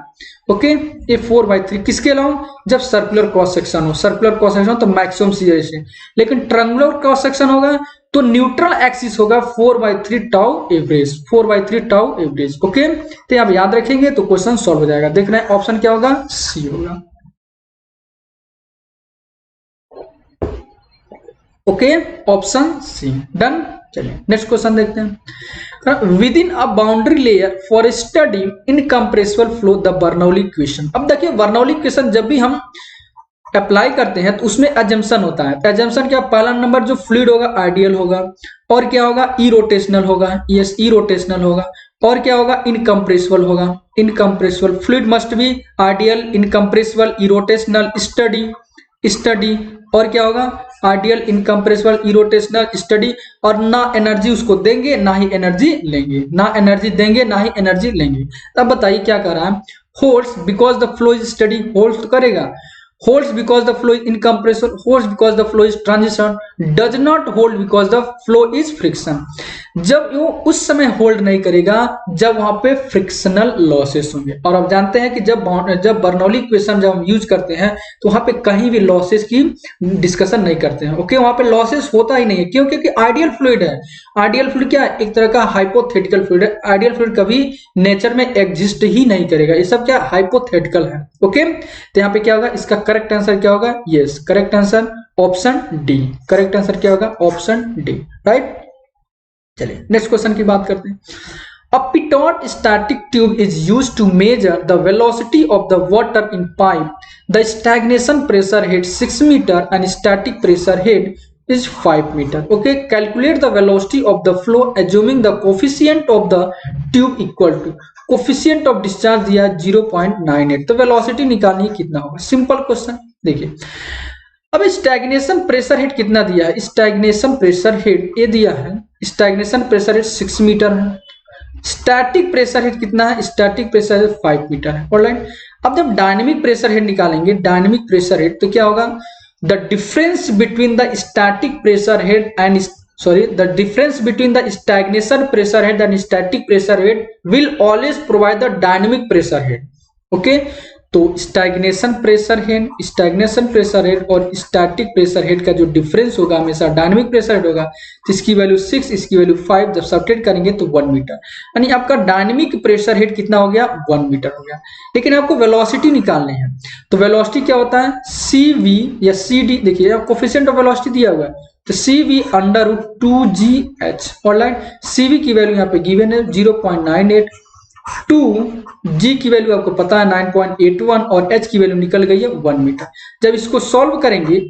ओके। ये 4/3 किसके अलोंग, जब सर्कुलर क्रॉस सेक्शन हो, सर्कुलर क्रॉस सेक्शन हो तो मैक्सिमम शियर स्ट्रेस, लेकिन ट्रायंगुलर क्रॉस सेक्शन होगा तो न्यूट्रल एक्सिस होगा 4/3 tau average, 4/3 tau average, okay. तो आप याद रखेंगे तो क्वेश्चन सॉल्व हो जाएगा। देख रहे हैं ऑप्शन क्या होगा, सी होगा, ओके ऑप्शन सी, डन। चलिए नेक्स्ट क्वेश्चन देखते हैं। With in a boundary layer for study in compressible flow the Bernoulli equation. अब देखिए बर्नौली इक्वेशन जब भी हम अप्लाई करते हैं तो उसमें अजम्पशन होता है। अजम्पशन क्या, पहला नंबर जो फ्लूइड होगा आइडियल होगा, और क्या होगा इरोटेशनल होगा, यस इरोटेशनल होगा, और क्या होगा इनकम्प्रेसिबल होगा, incompressible, fluid must be ideal, incompressible, irrotational, study, study, और क्या होगा आइडियल, इनकम्प्रेसिबल, इरोटेशनल, स्टडी, और ना एनर्जी उसको देंगे ना ही एनर्जी लेंगे, ना एनर्जी देंगे ना ही एनर्जी लेंगे। तब बताइए क्या कर रहा है, holds because the flow is study, holds तो करेगा, holds because the flow is incompressible, holds because the flow is transition, does not hold because the flow is friction। जब वो उस समय होल्ड नहीं करेगा जब वहां पे फ्रिक्शनल लॉसेस होंगे। और आप जानते हैं कि जब बर्नौली इक्वेशन जब हम यूज करते हैं तो वहां पे कहीं भी लॉसेस की डिस्कशन नहीं करते हैं, ओके। वहां पे लॉसेस होता ही नहीं है, क्यों, क्योंकि आइडियल फ्लूइड है। आइडियल फ्लूइड क्या है, एक तरह का हाइपोथेटिकल फ्लूइड है। आइडियल फ्लूइड कभी नेचर में एग्जिस्ट ही नहीं करेगा, ये सब क्या हाइपोथेटिकल है, ओके। तो यहाँ पे क्या होगा, इसका करेक्ट आंसर क्या होगा, yes correct answer option D, correct answer क्या होगा ऑप्शन डी, राइट। चलिए नेक्स्ट क्वेश्चन की बात करते हैं। A pitot static tube is used to measure the velocity of the water in pipe. The stagnation pressure head 6 meter and static pressure head is 5 meter. Okay, calculate the velocity of the flow assuming the coefficient of the tube equal to, coefficient of discharge दिया 0.98, तो velocity निकालनी कितना होगा, simple question. देखिए अब stagnation pressure head कितना दिया है, स्टैग्नेशन प्रेशर हेड ये दिया है, स्टैग्नेशन प्रेशर हेड 6 मीटर है, स्टैटिक प्रेशर हेड कितना है, स्टैटिक प्रेशर हेड 5 मीटर है, ऑलराइट। अब जब डायनेमिक प्रेशर हेड निकालेंगे, डायनेमिक प्रेशर हेड, तो क्या होगा, the difference between the static pressure head and the difference between the stagnation pressure head and static pressure head will always provide the dynamic pressure head, okay। तो stagnation pressure head और static pressure head का जो difference होगा हमेशा dynamic pressure head होगा, तो इसकी value 6, इसकी वैल्यू 5, जब सब्ट्रैक्ट करेंगे तो 1 मीटर, यानी आपका डायनामिक प्रेशर हेड कितना हो गया, 1 मीटर हो गया। लेकिन आपको वेलोसिटी निकालनी है, तो वेलोसिटी क्या होता है, CV या CD, देखिए कोफिशिएंट ऑफ वेलोसिटी दिया हुआ है, तो CV √2GH, ऑलराइट। CV की वैल्यू यहाँ पे गिवन है 0.98, 2G की वैल्यू आपको पता है 9.81 और H की वैल्यू निकल गई है 1 मीटर। जब इसको सॉल्व करेंगे,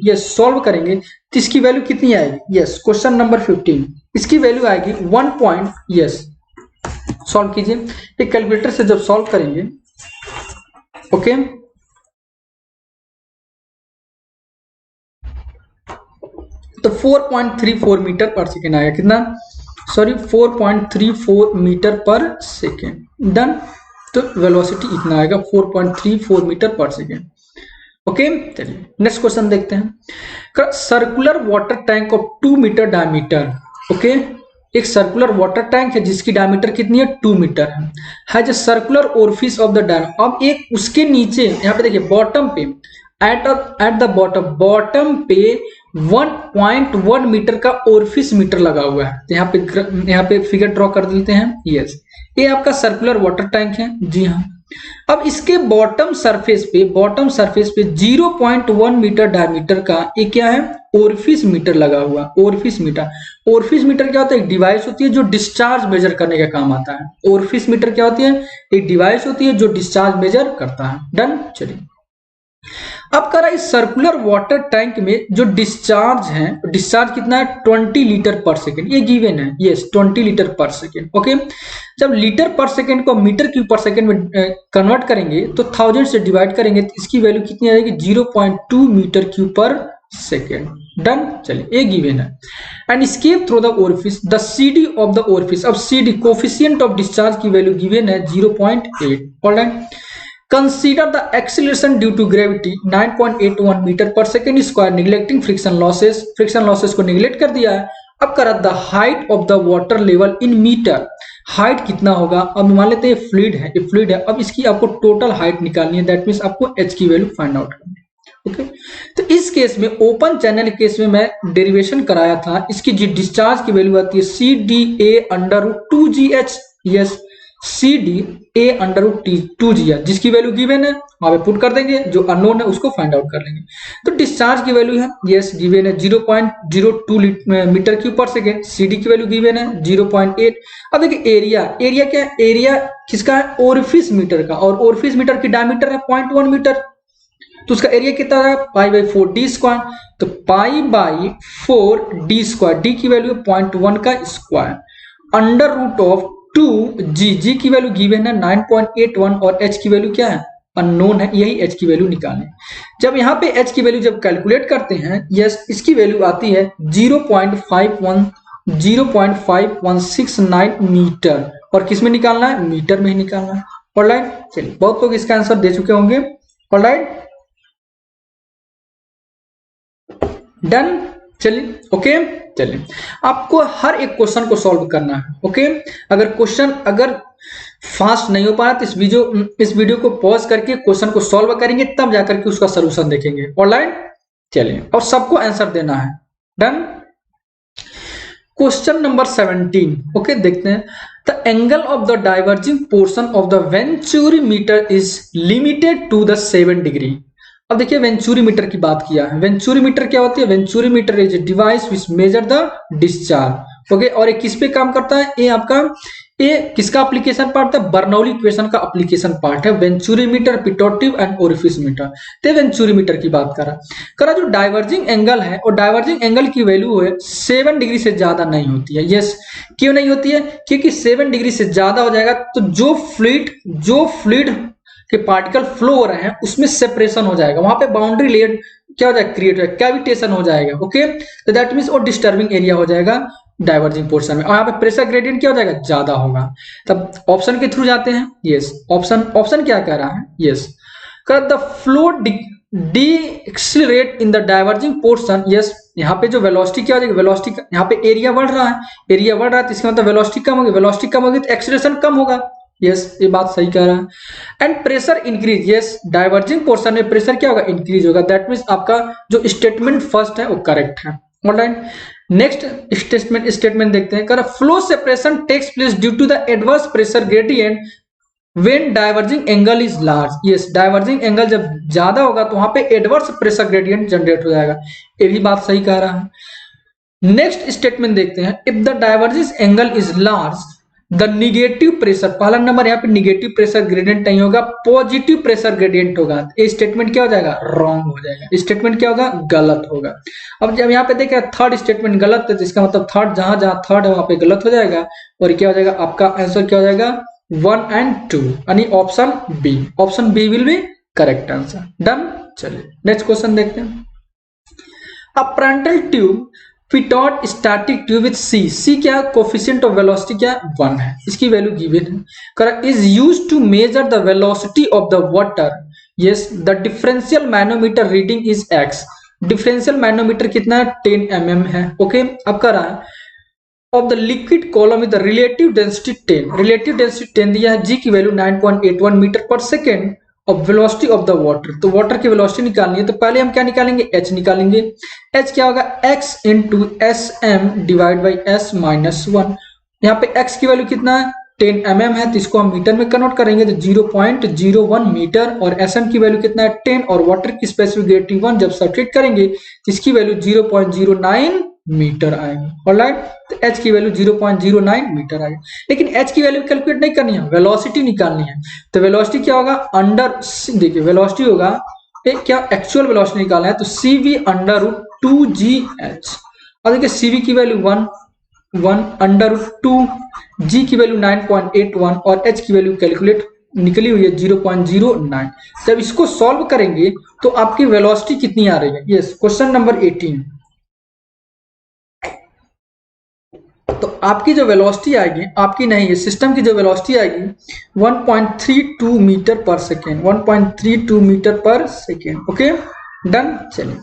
तो इसकी वैल्यू कितनी आएगी, क्वेश्चन नंबर 15, इसकी वैल्यू आएगी 1. सॉल्व कीजिए एक कैलकुलेटर से, जब सॉल्व करेंगे, ओके, तो 4.34 मीटर पर सेकेंड आएगा, कितना, 4.34 मीटर पर सेकेंड, डन। तो वेलोसिटी इतना आएगा 4.34 मीटर पर सेकेंड, ओके। चलिए नेक्स्ट क्वेश्चन देखते हैं। Circular water tank of 2 metre diameter, okay, एक सर्कुलर वाटर टैंक है जिसकी डायमीटर कितनी है, 2 मीटर है जो circular orifice of the dam. अब एक उसके नीचे यहाँ पे देखिए बॉटम पे, एट द बॉटम पे 1.1 मीटर का ओरिफिस मीटर लगा हुआ है। तो यहाँ पे फिगर ड्रॉ कर देते हैं, ये आपका सर्कुलर वाटर टैंक है, जी हाँ। अब इसके बॉटम सरफेस पे 0.1 मीटर डायमीटर का एक क्या है, ओरिफिस मीटर लगा हुआ। ओरिफिस मीटर क्या होता है, एक डिवाइस होती है जो डिस्चार्ज मेजर करने का काम आता है। ओरिफिस मीटर क्या होती है, एक डिवाइस होती है जो डिस्चार्ज मेजर करता है, डन। चलिए अब करा इस सर्कुलर वाटर टैंक में जो डिस्चार्ज है, डिस्चार्ज कितना है, 20 लीटर पर सेकेंड, ये गिवन है, 20 लीटर पर सेकेंड, ओके। जब लीटर पर सेकेंड को मीटर क्यूब पर सेकेंड में कन्वर्ट करेंगे तो 1000 से डिवाइड करेंगे तो इसकी वैल्यू कितनी आएगी, 0.2 मीटर क्यूब पर सेकेंड, डन। चलिए ये गिवन है। And escape through the orifice, the CD of the orifice. अब CD कोफिशिएंट ऑफ डिस्चार्ज की वैल्यू गिवन है 0.8, alright. Consider the acceleration due to gravity 9.81 metre पर second square, neglecting friction losses को neglect कर दिया है। अब करा the height of the water level in metre, height कितना होगा। अब मान लेते हैं फ्लूइड है, अब इसकी आपको टोटल हाइट निकालनी है, दैट मीन्स आपको H की वैल्यू फाइंड आउट करनी है, ओके। तो इस केस में ओपन चैनल केस में मैं डेरिवेशन कराया था, इसकी जी डिस्चार्ज की वैल्यू आती है CDA √2GH, yes, CDA √2G, जिसकी वैल्यू गिवन है वहां पे पुट कर देंगे, जो अननोन है उसको फाइंड आउट कर लेंगे। तो डिस्चार्ज की वैल्यू है, यस गिवन है 0.02 मीटर क्यूब पर सेकेंड, CD की वैल्यू गिवन है 0.8। अब देखिए एरिया क्या है, एरिया किसका है, ओरिफिस मीटर का, और ओरिफिस मीटर की डायमीटर है 0.1 मीटर, तो उसका एरिया कितना है, π/4d स्क्वायर। तो π/4d स्क्वायर, d की वैल्यू 0.1 का square, under root of 2G की वैल्यू गिवन है 9.81 और H की वैल्यू क्या है, अननोन है, यही H की वैल्यू निकालें। जब यहाँ पे H की वैल्यू जब कैलकुलेट करते हैं, यस, इसकी वैल्यू आती है 0.5169 मीटर, और किस में निकालना है, मीटर में ही निकालना है, ऑलराइट। चलिए बहुत लोग इसका आंसर दे चुके होंगे, ऑलराइट, डन। चलिए ओके, चलिए आपको हर एक क्वेश्चन को सॉल्व करना है, ओके। अगर फास्ट नहीं हो पा रहा तो इस वीडियो को पॉज करके क्वेश्चन को सॉल्व करेंगे, तब जाकर के उसका सलूशन देखेंगे, ऑलराइट। चलिए और सबको आंसर देना है, डन। क्वेश्चन नंबर 17, ओके, देखते हैं। The angle of the diverging portion of the venturi metre is limited to the 7 degree. अब देखिए वेंचुरी मीटर की बात किया है। वेंचुरी मीटर क्या होती है, venturi metre is a device which measure the discharge, okay. और ये किस पे काम करता है, ये किसका एप्लीकेशन पार्ट है, बर्नौली इक्वेशन का एप्लीकेशन पार्ट है, venturi metre, pitot and orifice metre. तो वेंचुरी मीटर की बात करा जो डाइवर्जिंग एंगल है, और डाइवर्जिंग एंगल की वैल्यू है 7 डिग्री से ज्यादा नहीं होती है, यस। क्यों नहीं होती है, क्योंकि 7 डिग्री से ज्यादा हो जाएगा तो जो फ्लूइड के पार्टिकल फ्लो हो रहे हैं उसमें सेपरेशन हो जाएगा, वहां पे बाउंड्री लेयर क्या हो जाएगा, क्रिएट हो जाएगा, कैविटेशन हो जाएगा, ओके। तो दैट मींस वो डिस्टर्बिंग एरिया हो जाएगा डाइवर्जिंग पोर्शन में, और यहाँ पे प्रेशर ग्रेडियंट क्या हो जाएगा, ज्यादा होगा। तब ऑप्शन के थ्रू जाते हैं, यस। ऑप्शन क्या कह रहा है, yes, the flow decelerate in the diverging portion, yes. यहाँ पे जो वेलोसिटी क्या हो जाएगी, वेलोसिटी यहाँ पे एरिया बढ़ रहा है, तो इसका मतलब वेलोसिटी कम होगी, तो एक्सीलरेशन कम होगा, यस ये बात सही कह रहा है। And pressure increase, yes diverging portion में प्रेशर क्या होगा, इंक्रीज होगा। दैट मीन्स आपका जो स्टेटमेंट फर्स्ट है वो करेक्ट है। ऑलराइट, नेक्स्ट स्टेटमेंट देखते हैं। कर flow separation takes place due to the adverse pressure gradient when diverging angle is large. Yes diverging angle जब ज्यादा होगा तो वहां पे एडवर्स प्रेशर ग्रेडियंट जनरेट हो जाएगा। ये भी बात सही कह रहा है। नेक्स्ट स्टेटमेंट देखते हैं। If the divergence angle is large the negative pressure, पहला नंबर यहाँ पे निगेटिव प्रेशर ग्रेडियंट नहीं होगा, पॉजिटिव प्रेशर ग्रेडियंट होगा। ये स्टेटमेंट क्या हो जाएगा, रॉन्ग हो जाएगा। स्टेटमेंट क्या होगा, गलत होगा। अब जब यहाँ पे देखें थर्ड स्टेटमेंट गलत है, जिसका मतलब थर्ड जहां जहां थर्ड है वहां पे गलत हो जाएगा। और क्या हो जाएगा, आपका आंसर क्या हो जाएगा 1 and 2, यानी option B. Option B will be correct answer. Done. चलिए नेक्स्ट क्वेश्चन देखते हैं। A frontal tube pitot static tube with C क्या कोफिशिएंट ऑफ वेलोसिटी क्या 1 है, इसकी वैल्यू गिवन है। Correct, is used to measure the velocity of the water. Yes the differential manometer reading is x। Differential manometer कितना है 10 mm है। Okay, अब कर रहा है of the liquid column with the relative density 10, relative density 10 दिया है, g की वैल्यू 9.81 मीटर पर सेकेंड और वेलोसिटी ऑफ द वाटर, तो वाटर की वेलोसिटी निकालनी है। तो पहले हम क्या निकालेंगे, h निकालेंगे। h क्या होगा, x into S M divide by S minus 1। यहाँ पे x की वैल्यू कितना है 10 mm है, तो इसको हम मीटर में कन्वर्ट करेंगे तो 0.01 मीटर, और sm की वैल्यू कितना है 10, और वाटर की स्पेसिफिक ग्रेविटी 1 जब सब्ट्रैक्ट करेंगे तो इसकी वैल्यू 0.09 मीटर आएगी। ऑलराइट, तो h की वैल्यू 0.09 मीटर आएगी। लेकिन h की वैल्यू कैलकुलेट नहीं करनी है, वेलोसिटी निकालनी है। तो वेलोसिटी क्या होगा, अंडर, देखिए वेलोसिटी होगा, क्या एक्चुअल वेलोसिटी निकालना है तो cv अंडर रूट 2gh। और देखिए cv की वैल्यू 1 अंडर रूट 2, g की वैल्यू 9.81 और h की वैल्यू कैलकुलेट निकली हुई है 0.09। जब इसको सॉल्व करेंगे तो आपकी वेलोसिटी कितनी आ रही है। Yes, question number 18। तो आपकी जो वेलोसिटी आएगी, आपकी नहीं है सिस्टम की जो वेलोसिटी आएगी 1.32 मीटर पर सेकेंड, 1.32 मीटर पर सेकेंड। Okay done. चलिए,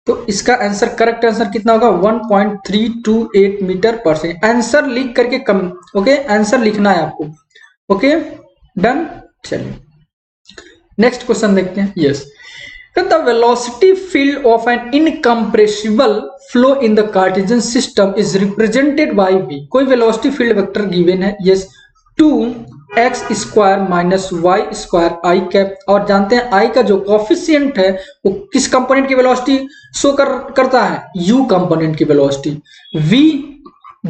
तो इसका आंसर करेक्ट आंसर कितना होगा 1.328 मीटर पर सेकेंड। आंसर लिख करके कम, ओके आंसर लिखना है आपको। Okay done. चलिए नेक्स्ट क्वेश्चन देखते हैं। Yes, the velocity field of an incompressible flow in the Cartesian system is represented by v। कोई velocity field vector given है, yes 2x square minus y square i cap. और जानते हैं i का जो coefficient है वो किस कंपोनेंट की वेलोसिटी शो करता है, u कंपोनेंट की वेलोसिटी। v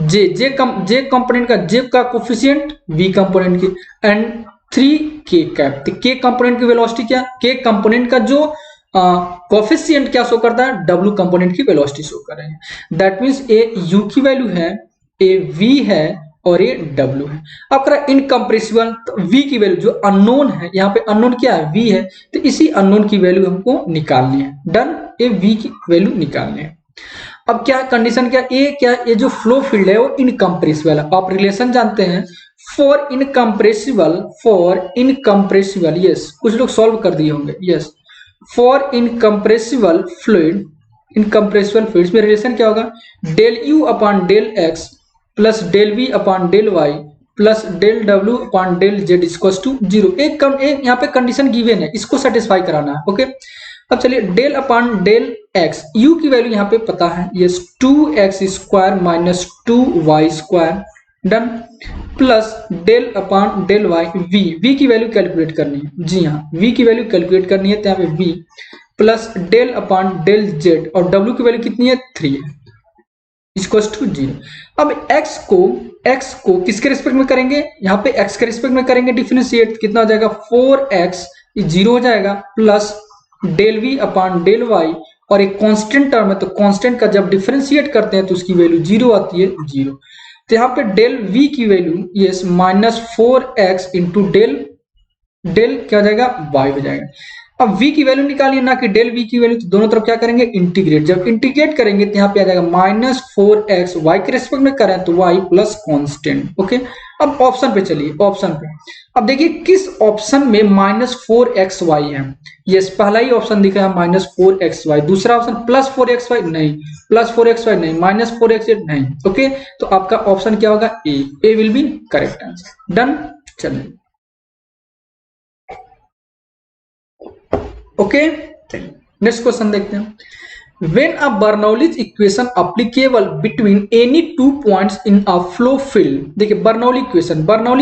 जे कंपोनेंट का j का कोफिशिएंट v कंपोनेंट की, एंड 3k कैप। तो k कंपोनेंट की वेलोसिटी क्या, k कंपोनेंट का जो कोफिशिएंट क्या शो करता है, w कंपोनेंट की वेलोसिटी शो कर रहे हैं। दैट मींस ए u की वैल्यू है, ए v है और ये w है। अब करा इनकम्प्रेसिबल, तो v की वैल्यू जो अननोन है, यहाँ पे अननोन क्या है v है, तो इसी अननोन की वैल्यू हमको निकालनी है। डन, ये v की वैल्यू निकालनी है। अब क्या कंडीशन क्या, ये जो फ्लो फील्ड है वो इनकम्प्रेसिबल है। आप रिलेशन जानते हैं फॉर इनकम्प्रेसिबल, यस कुछ लोग सॉल्व कर दिए होंगे। Yes, for incompressible fluid, incompressible fluids में रिलेशन क्या होगा, del u upon del x plus del v upon del y plus del डब्ल्यू upon del z equals to 0। एक यहाँ पे कंडीशन गिवन है, इसको सेटिस्फाई कराना है। ओके, अब चलिए del upon del x, u की वैल्यू यहाँ पे पता है, yes 2x square minus 2y square. Done, plus del upon del y, v की वैल्यू कैलकुलेट करनी है। जी हाँ, v की वैल्यू कैलकुलेट करनी है, तो यहाँ पे v plus del upon del z, और w की वैल्यू कितनी है 3 है, इक्वल्स टू 0। अब x को किसके रिस्पेक्ट में करेंगे, यहाँ पे x के रिस्पेक्ट में करेंगे डिफरेंशिएट, कितना हो जाएगा 4x 0 हो जाएगा, plus del v upon del y, और एक कांस्टेंट टर्म है तो कांस्टेंट का जब डिफरेंशिएट करते हैं तो उसकी वैल्यू 0 आती है 0। तो यहाँ पे डेल v की value yes minus 4x into del क्या हो जाएगा y हो जाएगा। अब v की वैल्यू निकालिए, ना कि डेल v की वैल्यू, तो दोनों तरफ क्या करेंगे इंटीग्रेट। जब इंटीग्रेट करेंगे तो यहाँ पे आ जाएगा माइनस 4x, y के रिस्पेक्ट में करें तो y प्लस कॉन्स्टेंट। ओके, अब ऑप्शन पे चलिए, ऑप्शन पे अब देखिए किस ऑप्शन में माइनस 4xy है। यस, पहला ही ऑप्शन दिख रहा है माइनस 4xy, दूसरा ऑप्शन प्लस 4xy नहीं, प्लस 4xy नहीं, माइनस 4x नहीं। ओके, तो आपका ऑप्शन क्या होगा A will be correct answer. Done. चलिए ओके, चलिए नेक्स्ट क्वेश्चन देखते हैं। When a Bernoulli's equation applicable between any two points in a flow field, देखिए बर्नौली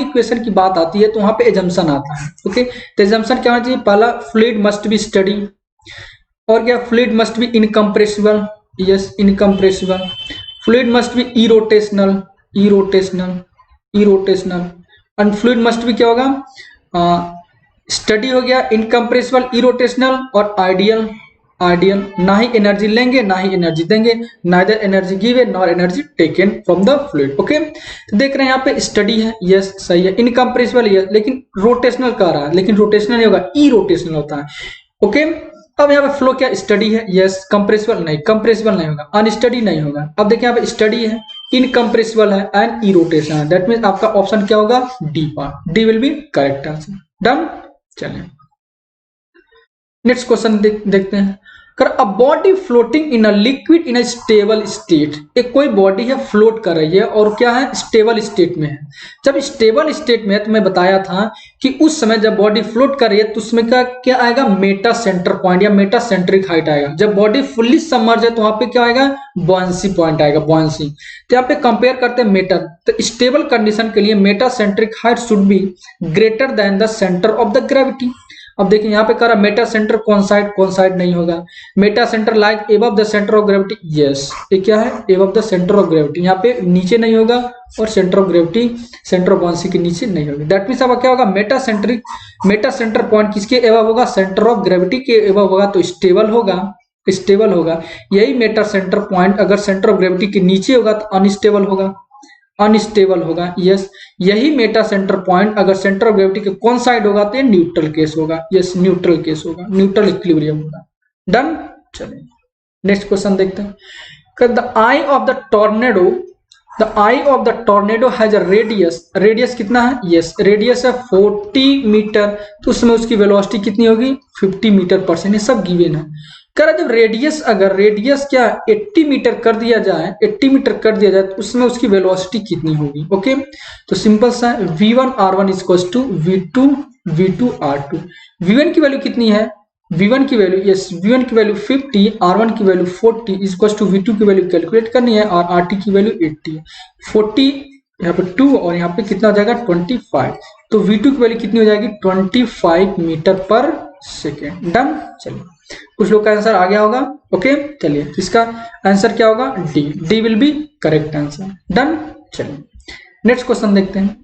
इक्वेशन की बात आती है तो वहां पे एजम्पशन आता है। ओके, तो एजम्पशन क्या होना चाहिए? पहला, फ्लूइड मस्ट बी स्टडी, और क्या? Fluid must be incompressible, yes incompressible. Fluid must be irrotational, irrotational and fluid must be क्या होगा? स्टडी हो गया, इनकम्प्रेसिबल, इरोटेशनल और आइडियल। ना ही एनर्जी लेंगे ना ही एनर्जी देंगे, neither energy given nor energy taken from the fluid. Okay, तो देख रहे हैं यहाँ पे स्टडी है, यस सही है। इनकम्प्रेसिबल है लेकिन रोटेशनल कह रहा है, लेकिन रोटेशनल नहीं होगा, ई रोटेशनल होता है। ओके, अब यहाँ पे फ्लो क्या? स्टडी है, यस। कंप्रेसिबल नहीं होगा, अनस्टडी नहीं होगा। अब देखिए यहाँ पे स्टडी है, इनकम्प्रेसिबल है एंड ई रोटेशन है। दैट मीन्स आपका ऑप्शन क्या होगा? D part, D will be correct answer. Done, चलिए नेक्स्ट क्वेश्चन देखते हैं। कर a body floating in a liquid in a stable state, एक कोई बॉडी है फ्लोट कर रही है और क्या है? स्टेबल स्टेट में है। जब स्टेबल स्टेट में है तो मैं बताया था कि उस समय जब बॉडी फ्लोट कर रही है तो उसमें क्या आएगा? मेटा सेंटर पॉइंट या मेटा सेंट्रिक हाइट आएगा। जब बॉडी फुल्ली सबमर्ज है तो वहां पे क्या आएगा? बॉयंसी पॉइंट आएगा, बॉयंसी। तो यहाँ पे कंपेयर करते हैं मेटा, तो स्टेबल कंडीशन के लिए Meta centric height should be greater than the centre of the gravity. अब देखिए यहाँ पे कह रहा मेटा सेंटर कौन साइड नहीं होगा। Meta centre like above the centre of gravity, yes ये क्या है? Above the centre of gravity. यहाँ पे नीचे नहीं होगा और centre of gravity, centre of buoyancy के नीचे नहीं होगा। दैट मींस अब क्या होगा? मेटा सेंटर पॉइंट किसके एबव होगा? सेंटर ऑफ ग्रेविटी के एबव होगा तो स्टेबल होगा। यही मेटा सेंटर पॉइंट अगर सेंटर ऑफ ग्रेविटी के नीचे होगा तो अनस्टेबल होगा। यस, यही मेटा सेंटर पॉइंट अगर सेंटर ऑफ ग्रेविटी के कौन साइड होगा तो ये न्यूट्रल केस होगा। यस, न्यूट्रल केस होगा, न्यूट्रल इक्विलिब्रियम होगा। डन, चलिए नेक्स्ट क्वेश्चन देखते हैं। The I of the tornado has a radius कितना है? यस, रेडियस है 40 मीटर, तो उसमें उसकी वेलोसिटी कितनी होगी? 50 मीटर पर सेकेंड। ये सब गिवन है। कह रहा जब रेडियस क्या 80 मीटर कर दिया जाए तो उसमें उसकी वेलोसिटी कितनी होगी? ओके, तो सिंपल सा है, v1r1 equals to v2r2। v1 की वैल्यू कितनी है? v1 की वैल्यू 50, r1 की वैल्यू 40 इक्वल्स टू v2 की वैल्यू कैलकुलेट करनी है और rt की वैल्यू 80 है। 40 यहाँ पे 2 और यहाँ पे कितना हो जाएगा? 25। तो v2 की वैल्यू कितनी हो जाएगी? 25 मीटर पर सेकेंड। डन, चलिए कुछ लोग का आंसर आ गया होगा। ओके, चलिए इसका आंसर क्या होगा? D will be correct answer. Done, चलिए नेक्स्ट क्वेश्चन देखते हैं।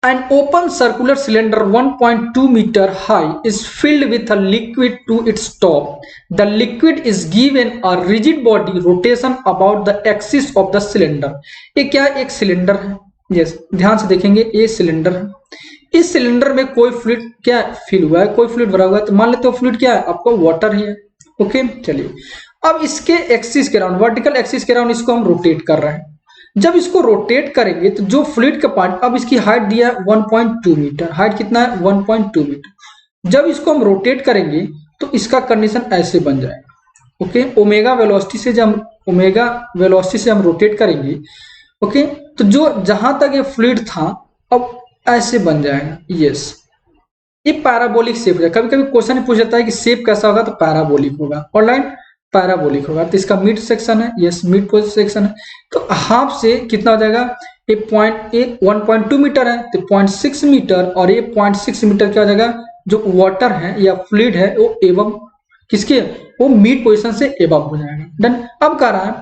An open circular cylinder 1.2 meter high is filled with a liquid to its top. The liquid is given a rigid body rotation about the axis of the cylinder. ये क्या एक cylinder है? Yes, ध्यान से देखेंगे, ये सिलेंडर है। इस सिलेंडर में कोई फ्लूइड क्या फिल हुआ है? कोई फ्लूइड भरा हुआ है। तो मान लेते हो फ्लूइड क्या है? आपको वाटर ही है। ओके, चलिए अब इसके एक्सिस के राउंड, वर्टिकल एक्सिस के राउंड इसको हम रोटेट कर रहे हैं। जब इसको रोटेट करेंगे तो जो फ्लूइड का पार्ट, अब इसकी हाइट दिया है 1.2 मीटर। हाइट कितना है? 1.2 मीटर। जब इसको हम रोटेट करेंगे तो इसका कंडीशन ऐसे बन जाएगा। ओके, ओमेगा वेलोसिटी से हम रोटेट करेंगे। ओके, तो जो जहां तक ये फ्लूइड था अब ऐसे बन जाएगा। यस, ये पैराबोलिक शेप है। कभी कभी क्वेश्चन पूछ जाता है कि शेप कैसा होगा, तो पैराबोलिक होगा। ऑलराइट, पैराबोलिक होगा। तो इसका मिड सेक्शन है, यस मिड सेक्शन है। तो हाफ से कितना हो जाएगा? ये 1.2 मीटर है तो 0.6 मीटर, और ये 0.6 मीटर क्या हो जाएगा? जो वाटर है या फ्लूइड है वो एवं किसके? वो मिड पोजीशन से एबव हो जाएगा। डन, अब कह रहा है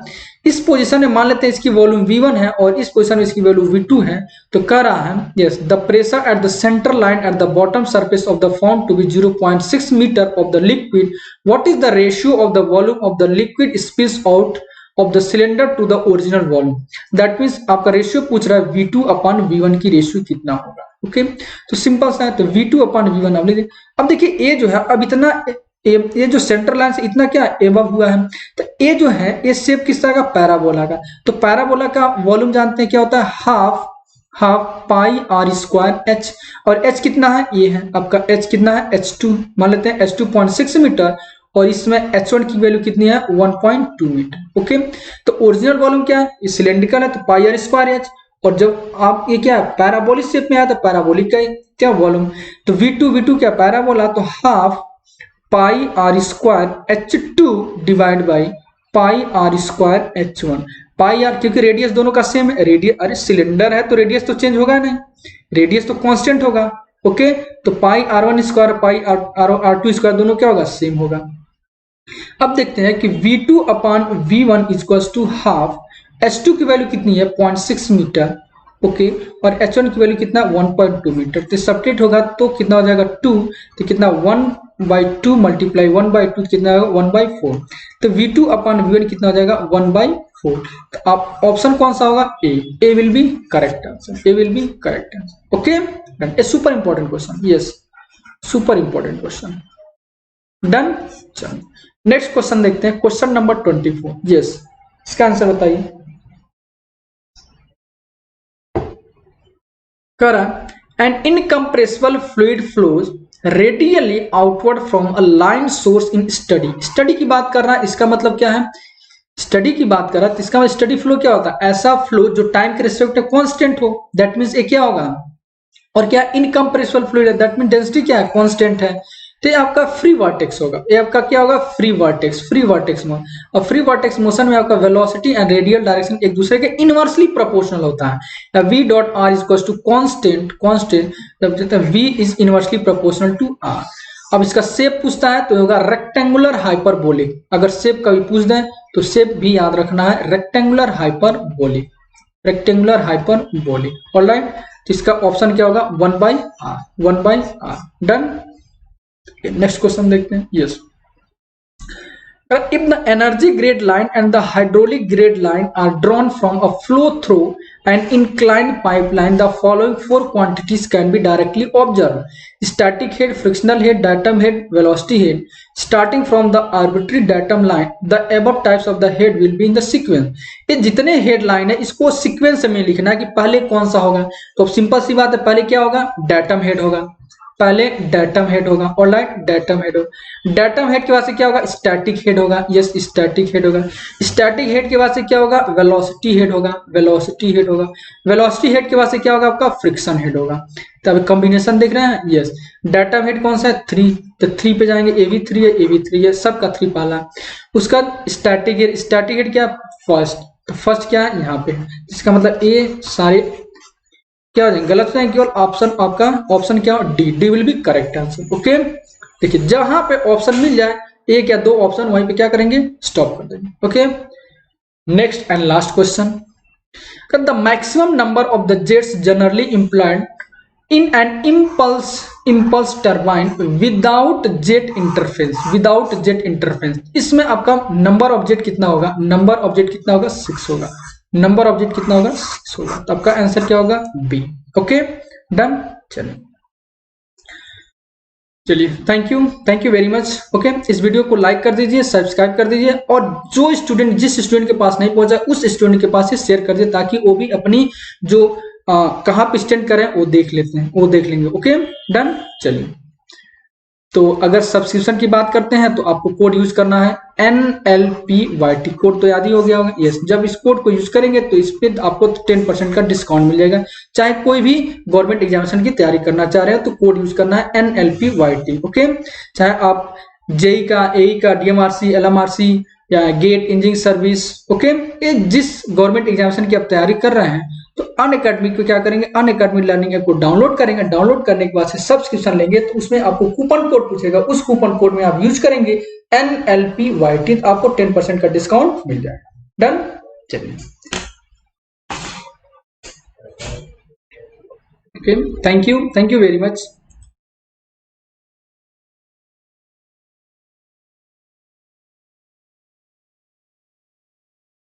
इस पोजीशन में मान लेते हैं इसकी वॉल्यूम v1 है और इस पोजीशन में इसकी वैल्यू v2 है। तो कह रहा है yes the pressure at the centre line at the bottom surface of the form to be 0.6 metre of the liquid. What is the ratio of the volume of the liquid spills out of the cylinder to the original volume. That means आपका ratio पूछ रहा है v2/v1 की ratio कितना होगा। Okay, तो simple सा है, तो v2/v1 अब देखिए ये जो है अब इतना ये जो सेंटर लाइन से इतना क्या एबव हुआ है, तो ये जो है ये शेप किस तरह का? पैराबोला का। तो पैराबोला का वॉल्यूम जानते हैं क्या होता है? हाफ पाई r स्क्वायर h, और h कितना है? ये है आपका h कितना है? h2 मान लेते हैं, h2 0.6 मीटर, और इसमें h1 की वैल्यू कितनी है? 1.2 मीटर। ओके, तो ओरिजिनल वॉल्यूम क्या है? ये सिलेंड्रिकल है तो पाई r स्क्वायर h, और जब आप ये क्या पैराबोलिक शेप में आया तो पैराबोलिक का क्या वॉल्यूम? तो v2 क्या पैराबोला, तो half pi r square H2 divide by pi r square H1। Pi r, क्योंकि रेडियस दोनों का सेम है, रेडियस, अरे सिलेंडर है तो रेडियस तो चेंज होगा नहीं, रेडियस तो कांस्टेंट होगा। ओके, तो पाई R1 square pi R2 square दोनों क्या होगा, सेम होगा। अब देखते हैं कि V2 upon V1 equals to half. H2 की वैल्यू कितनी है, 0.6 मीटर। ओके, और H1 की वैल्यू कितना, 1.2 मीटर। तो सब्ट्रैक्ट होगा तो कितना हो जाएगा 2, तो कितना 1/2 मल्टीप्लाई 1/2 कितना होगा 1/4। तो V2 अपान V1 कितना हो जाएगा 1/4। तो आप ऑप्शन कौन सा होगा, A will be correct answer, A will be correct answer. Okay done, a super important question, yes super important question, done. चलो नेक्स्ट क्वेश्चन देखते हैं, क्वेश्चन नंबर 24। यस, इसका आंसर बताइए। करा, an incompressible fluid flows radially outward from a line source in steady. Steady की बात कर रहा है, इसका मतलब क्या है, स्टडी की बात कर रहा है तो इसका मतलब स्टडी फ्लो क्या होता है, ऐसा फ्लो जो टाइम के रिस्पेक्ट में कांस्टेंट हो, दैट मींस ये क्या होगा, और क्या इनकम्प्रेसिबल फ्लूइड है, दैट मीन डेंसिटी क्या है, कांस्टेंट है। तो ये आपका फ्री वर्टेक्स होगा, ये आपका क्या होगा, फ्री वर्टेक्स में। और फ्री वर्टेक्स मोशन में आपका वेलोसिटी एंड रेडियल डायरेक्शन एक दूसरे के इनवर्सली प्रोपोर्शनल होता है। v dot r equals to constant जब v is inversely proportional to r। अब इसका शेप पूछता है तो होगा रेक्टेंगुलर हाइपरबोलिक। अगर शेप कभी पूछ दें तो शेप भी याद रखना है, rectangular hyperbolic, rectangular hyperbolic. Alright, तो इसका ऑप्शन क्या होगा, 1/r, डन। नेक्स्ट क्वेश्चन देखते हैं। Yes, if the energy grade line and the hydraulic grade line are drawn from a flow through an inclined pipeline, the following 4 quantities can be directly observed: static head, frictional head, datum head, velocity head. Starting from the arbitrary datum line, the above types of the head will be in the sequence. ये जितने head line है इसको sequence में लिखना है कि पहले कौन सा होगा। तो सिंपल सी बात है, पहले क्या होगा, डाटम हेड होगा, पहले डाटम हेड होगा। ऑलराइट, डाटम हेड होगा। डाटम हेड के बाद से क्या होगा, स्टैटिक हेड होगा, यस स्टैटिक हेड होगा। स्टैटिक हेड के बाद से क्या होगा, वेलोसिटी हेड होगा, वेलोसिटी हेड होगा। वेलोसिटी हेड के बाद से क्या होगा, आपका फ्रिक्शन हेड होगा। तो अभी कॉम्बिनेशन देख रहे हैं, यस। डाटम हेड कौन सा है, 3, तो 3 पे जाएंगे, AV3 है, AV3 है, सबका 3 पाला। उसका स्टैटिक हेड क्या, फर्स्ट, तो फर्स्ट क्या है यहाँ पे, जिसका मतलब ए सारे क्या हो जाएंगे, गलत हो जाएंगे, केवल ऑप्शन आपका ऑप्शन क्या, D will be correct answer. Okay, देखिए जहां पे ऑप्शन मिल जाए, एक या दो ऑप्शन, वहीं पे क्या करेंगे, स्टॉप कर देंगे। Okay, next and last question, the maximum number of the jets generally employed in an impulse turbine without jet interference, इसमें आपका नंबर ऑफ जेट कितना होगा, नंबर ऑफ जेट कितना होगा, 6 होगा, नंबर ऑफ जेट कितना होगा, 6 होगा। तो आपका आंसर क्या होगा, बी। ओके डन, चलिए thank you very much. Okay, इस वीडियो को लाइक कर दीजिए, सब्सक्राइब कर दीजिए, और जो स्टूडेंट जिस स्टूडेंट के पास नहीं पहुंचा उस स्टूडेंट के पास से शेयर कर दिए, ताकि वो भी अपनी जो कहाँ पे स्टैंड करें वो देख लेंगे। ओके डन, चलिए। तो अगर सब्सक्रिप्शन की बात करते हैं तो आपको कोड यूज करना है NLPYT, कोड तो याद ही हो गया होगा, यस। जब इस कोड को यूज करेंगे तो इस पे आपको 10% का डिस्काउंट मिल जाएगा। चाहे कोई भी गवर्नमेंट एग्जामिनेशन की तैयारी करना चाह रहे हो तो कोड यूज करना है NLPYT। ओके, चाहे आप जेई का, एई का, DMRC, LMRC या गेट इंजीनियरिंग सर्विस, ओके, ये जिस गवर्नमेंट एग्जामिनेशन की आप तैयारी कर रहे हैं तो अनअकैडमी को क्या करेंगे, अनअकैडमी लर्निंग ऐप को डाउनलोड करेंगे। डाउनलोड करने के बाद से सब्सक्रिप्शन लेंगे तो उसमें आपको कूपन कोड पूछेगा, उस कूपन कोड में आप यूज करेंगे NLPYT, तो आपको 10% का डिस्काउंट मिल जाएगा। डन, चलिए। Okay, thank you very much.